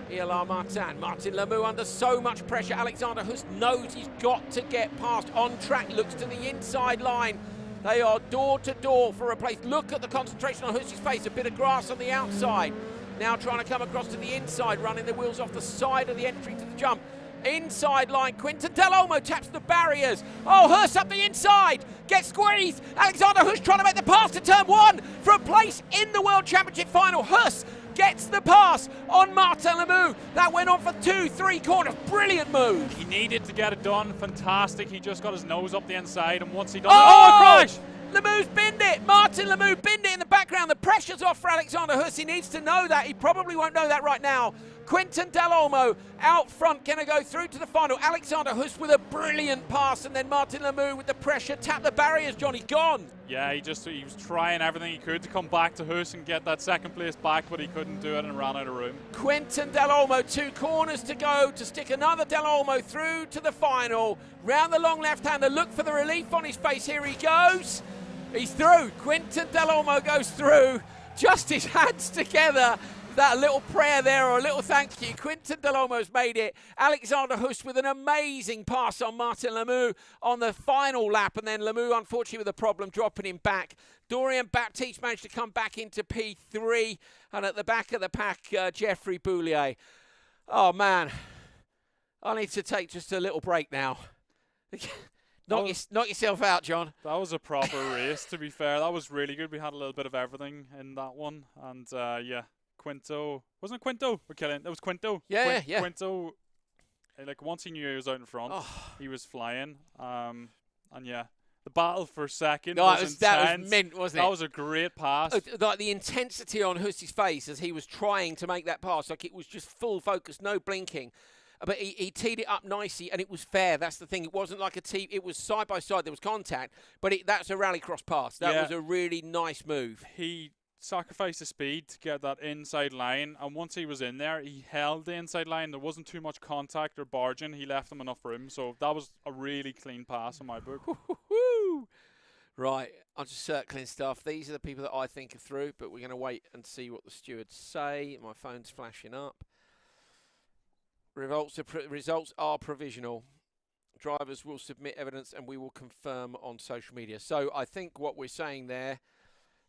Martin Lemieux under so much pressure. Alexander Huss knows he's got to get past. On track, looks to the inside line. They are door to door for a place. Look at the concentration on Huss's face. A bit of grass on the outside. Now trying to come across to the inside, running the wheels off the side of the entry to the jump. Inside line, Quinten Del Olmo taps the barriers. Oh, Huss up the inside, gets squeezed. Alexander Huss trying to make the pass to turn 1 for a place in the World Championship final. Huss gets the pass on Martin Lemieux. That went on for 2-3 corners. Brilliant move. He needed to get it done. Fantastic. He just got his nose up the inside, and once he does a crash! Lemieux's binned it. Martin Lemieux binned it in the background. The pressure's off for Alexander Huss. He needs to know that. He probably won't know that right now. Quinten Del Olmo out front, going to go through to the final. Alexander Huss with a brilliant pass, and then Martin Lemieux with the pressure. Tap the barriers, John. He's gone. Yeah, he was trying everything he could to come back to Huss and get that second place back, but he couldn't do it and ran out of room. Quinten Del Olmo, 2 corners to go to stick another Del Olmo through to the final. Round the long left-hander, look for the relief on his face. Here he goes. He's through. Quinten Del Olmo goes through. Just his hands together. That little prayer there, or a little thank you. Quinten Del Olmo's made it. Alexander Huss with an amazing pass on Martin Lemieux on the final lap, and then Lemieux, unfortunately, with a problem, dropping him back. Dorian Baptiste managed to come back into P3, and at the back of the pack, Geoffrey Boulier. Oh, man. I need to take just a little break now. Knock yourself out, John. That was a proper race, to be fair. That was really good. We had a little bit of everything in that one, and yeah. Quinto, wasn't it Quinto? We're killing. It was Quinto. Yeah. Quinto, like once he knew he was out in front, he was flying. And yeah, the battle for second was intense. That was mint, wasn't it? That was a great pass. Like the intensity on Huss's face as he was trying to make that pass, like it was just full focus, no blinking. But he teed it up nicely, and it was fair. That's the thing. It wasn't like a tee. It was side by side. There was contact, but that's a rallycross pass. That was a really nice move. He sacrificed the speed to get that inside line, and once he was in there, he held the inside line. There wasn't too much contact or barging. He left them enough room, so that was a really clean pass in my book. Right, I'm just circling stuff. These are the people that I think are through, but we're going to wait and see what the stewards say. My phone's flashing up. Results are provisional. Drivers will submit evidence, and we will confirm on social media. So I think what we're saying there,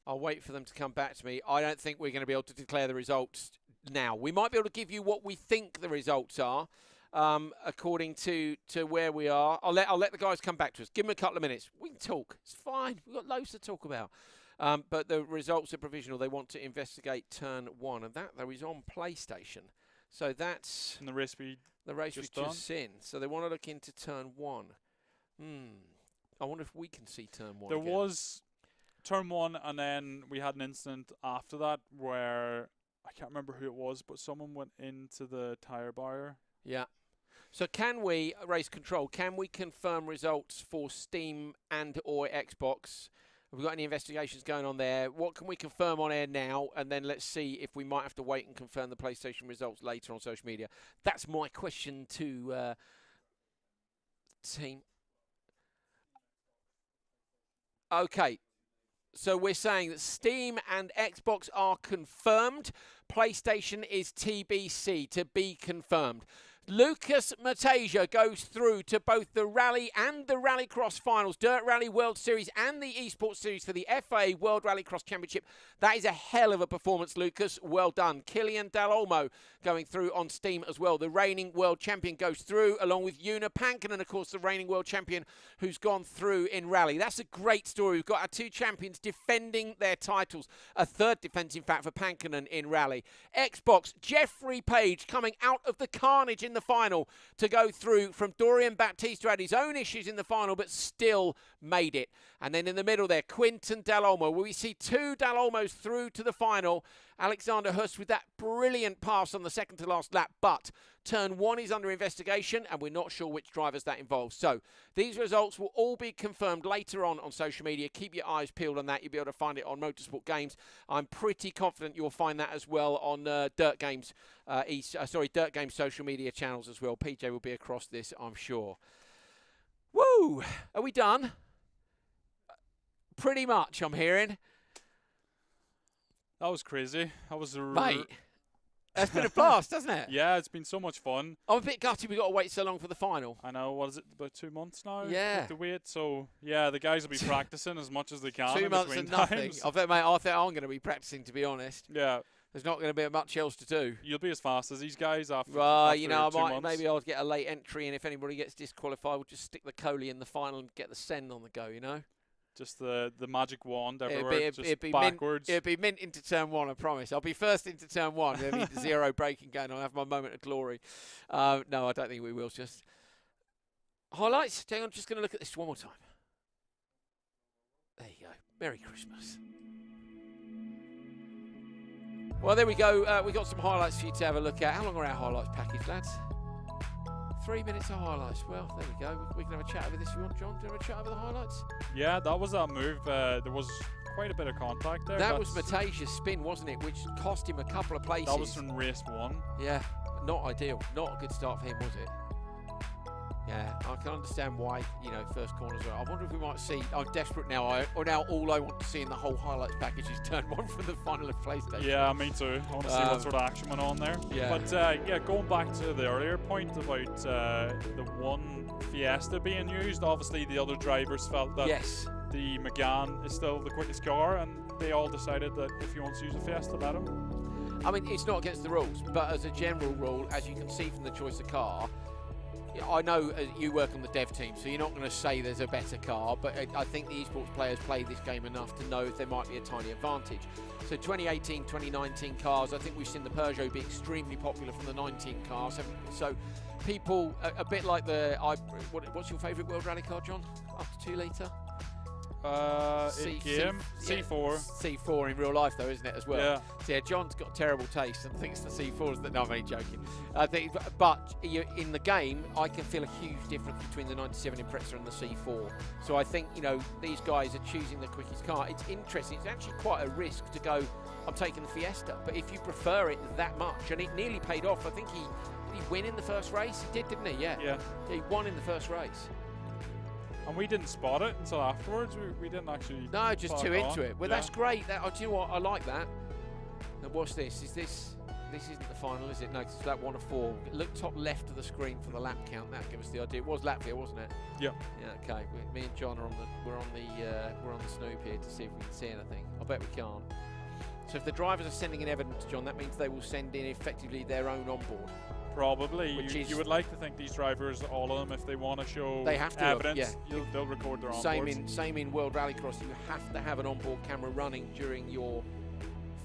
I'll wait for them to come back to me. I don't think we're going to be able to declare the results now. We might be able to give you what we think the results are, according to where we are. I'll let the guys come back to us. Give them a couple of minutes. We can talk. It's fine. We've got loads to talk about. But the results are provisional. They want to investigate turn 1, and that though is on PlayStation. So that's in the race we just seen. So they want to look into turn 1. I wonder if we can see turn 1. There was turn 1, and then we had an incident after that where I can't remember who it was, but someone went into the tyre barrier. Yeah. So can we, race control, can we confirm results for Steam and or Xbox Have we got any investigations going on there? What can we confirm on air now? And then let's see if we might have to wait and confirm the PlayStation results later on social media. That's my question to team. Okay. So we're saying that Steam and Xbox are confirmed. PlayStation is TBC, to be confirmed. Lucas Matasia goes through to both the Rally and the Rallycross finals, Dirt Rally World Series and the Esports Series for the FA World Rallycross Championship. That is a hell of a performance, Lucas. Well done. Killian Dalolmo going through on Steam as well. The reigning world champion goes through, along with Una Pankinen, of course, the reigning world champion who's gone through in Rally. That's a great story. We've got our two champions defending their titles. A third defence, in fact, for Pankinen in Rally. Xbox, Jeffrey Page coming out of the carnage in the final to go through from Dorian Baptiste, who had his own issues in the final but still made it. And then in the middle there, Quinton Dalolmo. We see two Dalolmos through to the final. Alexander Huss with that brilliant pass on the second to last lap, but turn one is under investigation and we're not sure which drivers that involves. So these results will all be confirmed later on social media. Keep your eyes peeled on that. You'll be able to find it on Motorsport Games. I'm pretty confident you'll find that as well on Dirt Games Dirt Games social media channels as well. PJ will be across this, I'm sure. Woo! Are we done? Pretty much, I'm hearing. That was crazy. That was Mate, that's been a blast, hasn't it? Yeah, it's been so much fun. I'm a bit gutted we got to wait so long for the final. I know. What is it? About 2 months now? Yeah. With the wait. So yeah, the guys will be practicing as much as they can. 2 months and nothing. I think, mate, I think I'm going to be practicing, to be honest. Yeah. There's not going to be much else to do. You'll be as fast as these guys after. Right, you know, 2 months. maybe I'll get a late entry, and if anybody gets disqualified, we'll just stick the Coley in the final and get the send on the go. You know. Just the magic wand everywhere, just backwards. It'd be mint into turn one, I promise. I'll be first into turn one. There'll be zero braking going on. I'll have my moment of glory. No, I don't think we will. Just highlights. Hang on, I'm just going to look at this one more time. There you go. Merry Christmas. Well, there we go. We got some highlights for you to have a look at. How long are our highlights package, lads? 3 minutes of highlights. Well, there we go. We can have a chat over this if you want, John. Do you want to have a chat over the highlights? Yeah, that was that move. There was quite a bit of contact there. That was Matasia's spin, wasn't it? Which cost him a couple of places. That was from race 1. Yeah, not ideal. Not a good start for him, was it? Yeah, I can understand why, you know, first corners are. I wonder if we might see. I'm desperate now. Now all I want to see in the whole highlights package is turn one from the final of PlayStation. Yeah, me too. I want to see what sort of action went on there. Yeah. But yeah, going back to the earlier point about the one Fiesta being used, obviously the other drivers felt that the Megane is still the quickest car, and they all decided that if he wants to use the Fiesta, let him. I mean, it's not against the rules, but as a general rule, as you can see from the choice of car, I know you work on the dev team, so you're not going to say there's a better car, but I think the esports players play this game enough to know if there might be a tiny advantage. So 2018, 2019 cars, I think we've seen the Peugeot be extremely popular from the 19 cars. So people, a bit like the, what's your favourite World Rally car, John? Up to 2 litre? C4. C4 in real life, though, isn't it, as well? Yeah. So yeah, John's got terrible taste and thinks the C4 is that. No, I'm only joking. I think, but in the game, I can feel a huge difference between the 97 Impreza and the C4. So I think, you know, these guys are choosing the quickest car. It's interesting. It's actually quite a risk to go, I'm taking the Fiesta. But if you prefer it that much, and it nearly paid off. I think did he win in the first race? He did, didn't he? Yeah. Yeah. He won in the first race. And we didn't spot it until afterwards. We didn't actually. No, just too into it. Well, yeah. That's great. Do you know what? I like that. Now, what's this? This isn't the final, is it? No, 'cause it's lap 1 of 4. Look top left of the screen for the lap count. That'll give us the idea. It was Latvia, wasn't it? Yeah. Yeah. Okay. Me and John are we're on the Snoop here to see if we can see anything. I bet we can't. So if the drivers are sending in evidence, John, that means they will send in effectively their own onboard. Probably. You would like to think these drivers, all of them, if they want to show they have to evidence, they'll record their onboards. Same in World Rallycross. You have to have an onboard camera running during your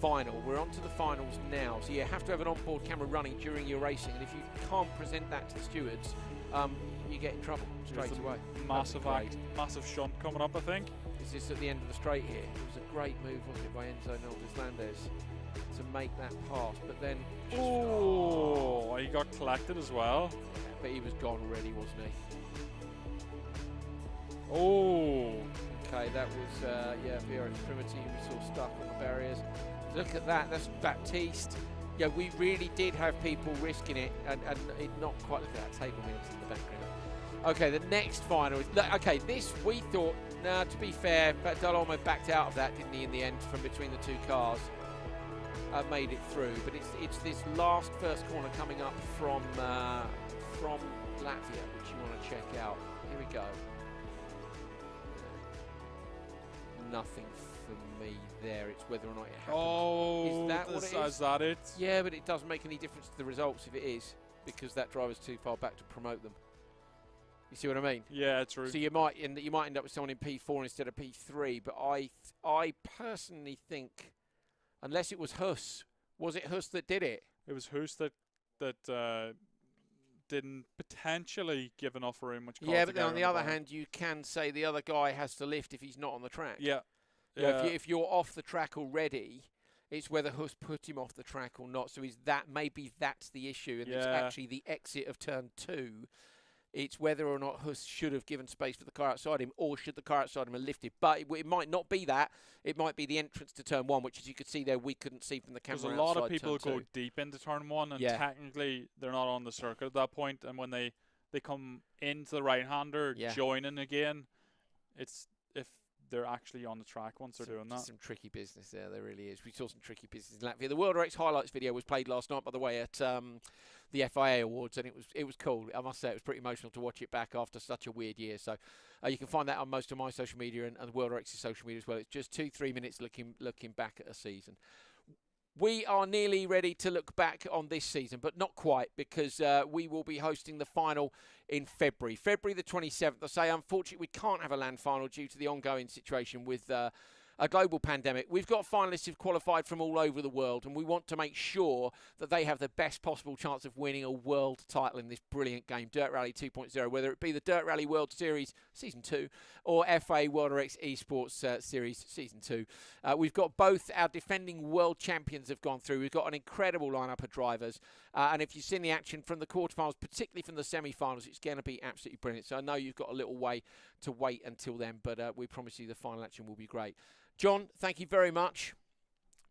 final. We're on to the finals now, so you have to have an onboard camera running during your racing. And if you can't present that to the stewards, you get in trouble straight away. Massive shunt coming up, I think. Is this at the end of the straight here? It was a great move, wasn't it, by Enzo Noldes-Landes to make that pass, but then oh, he got collected as well. But he was gone already, wasn't he? Oh, Okay, that was, yeah, Vera Trinity we saw stuck on the barriers. Look at that, that's Baptiste. Yeah, we really did have people risking it, and it not quite. Look at that table mills in the background. Okay, the next final is, okay, this we thought, nah, to be fair, but Dallomo backed out of that, didn't he, in the end, from between the two cars. Made it through, but it's this last first corner coming up from Latvia, which you want to check out. Here we go. Nothing for me there. It's whether or not it happens. Oh, is that what it is? Is that it? Yeah, but it doesn't make any difference to the results if it is, because that driver's too far back to promote them. You see what I mean? Yeah, true. So you might end up with someone in P4 instead of P3. But I personally think, unless it was Huss, was it Huss that did it? It was Huss that didn't potentially give enough room. Which yeah, but then on the other hand, you can say the other guy has to lift if he's not on the track. Yeah. Yeah. If you're off the track already, it's whether Huss put him off the track or not. So maybe that's the issue, and it's actually the exit of turn 2. It's whether or not Huss should have given space for the car outside him, or should the car outside him have lifted. But it might not be that. It might be the entrance to turn 1, which, as you could see there, we couldn't see from the camera. There's a lot of people go deep into turn 1, and technically they're not on the circuit at that point. And when they come into the right-hander, joining again, it's if they're actually on the track once they're doing that. Some tricky business there really is. We saw some tricky business in Latvia. The World Race highlights video was played last night, by the way, at the FIA Awards, and it was cool. I must say it was pretty emotional to watch it back after such a weird year. So you can find that on most of my social media and the World Race's social media as well. It's just 2-3 minutes looking back at a season. We are nearly ready to look back on this season, but not quite, because we will be hosting the final in February the 27th. I say, unfortunately, we can't have a land final due to the ongoing situation with a global pandemic. We've got finalists who've qualified from all over the world, and we want to make sure that they have the best possible chance of winning a world title in this brilliant game, Dirt Rally 2.0, whether it be the Dirt Rally World Series Season 2 or FA World Race Esports Series Season 2. We've got both our defending world champions have gone through. We've got an incredible lineup of drivers, and if you've seen the action from the quarterfinals, particularly from the semi-finals, it's going to be absolutely brilliant. So I know you've got a little way to wait until then, but we promise you the final action will be great. John, thank you very much.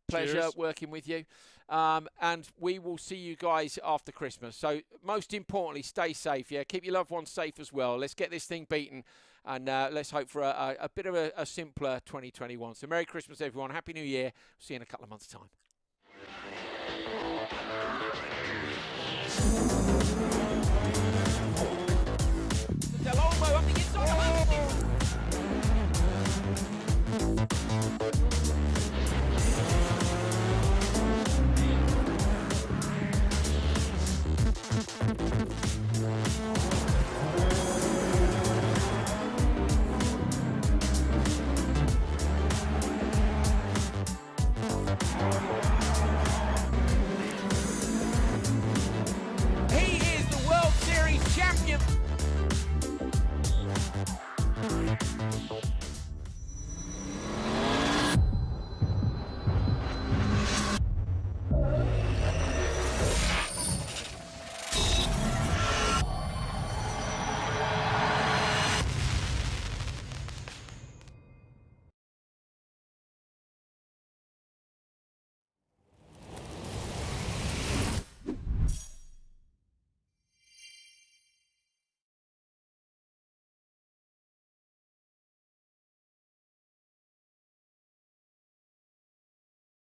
Pleasure working with you. And we will see you guys after Christmas. So most importantly, stay safe. Yeah, keep your loved ones safe as well. Let's get this thing beaten, and let's hope for a bit of a simpler 2021. So Merry Christmas, everyone. Happy New Year. See you in a couple of months' time.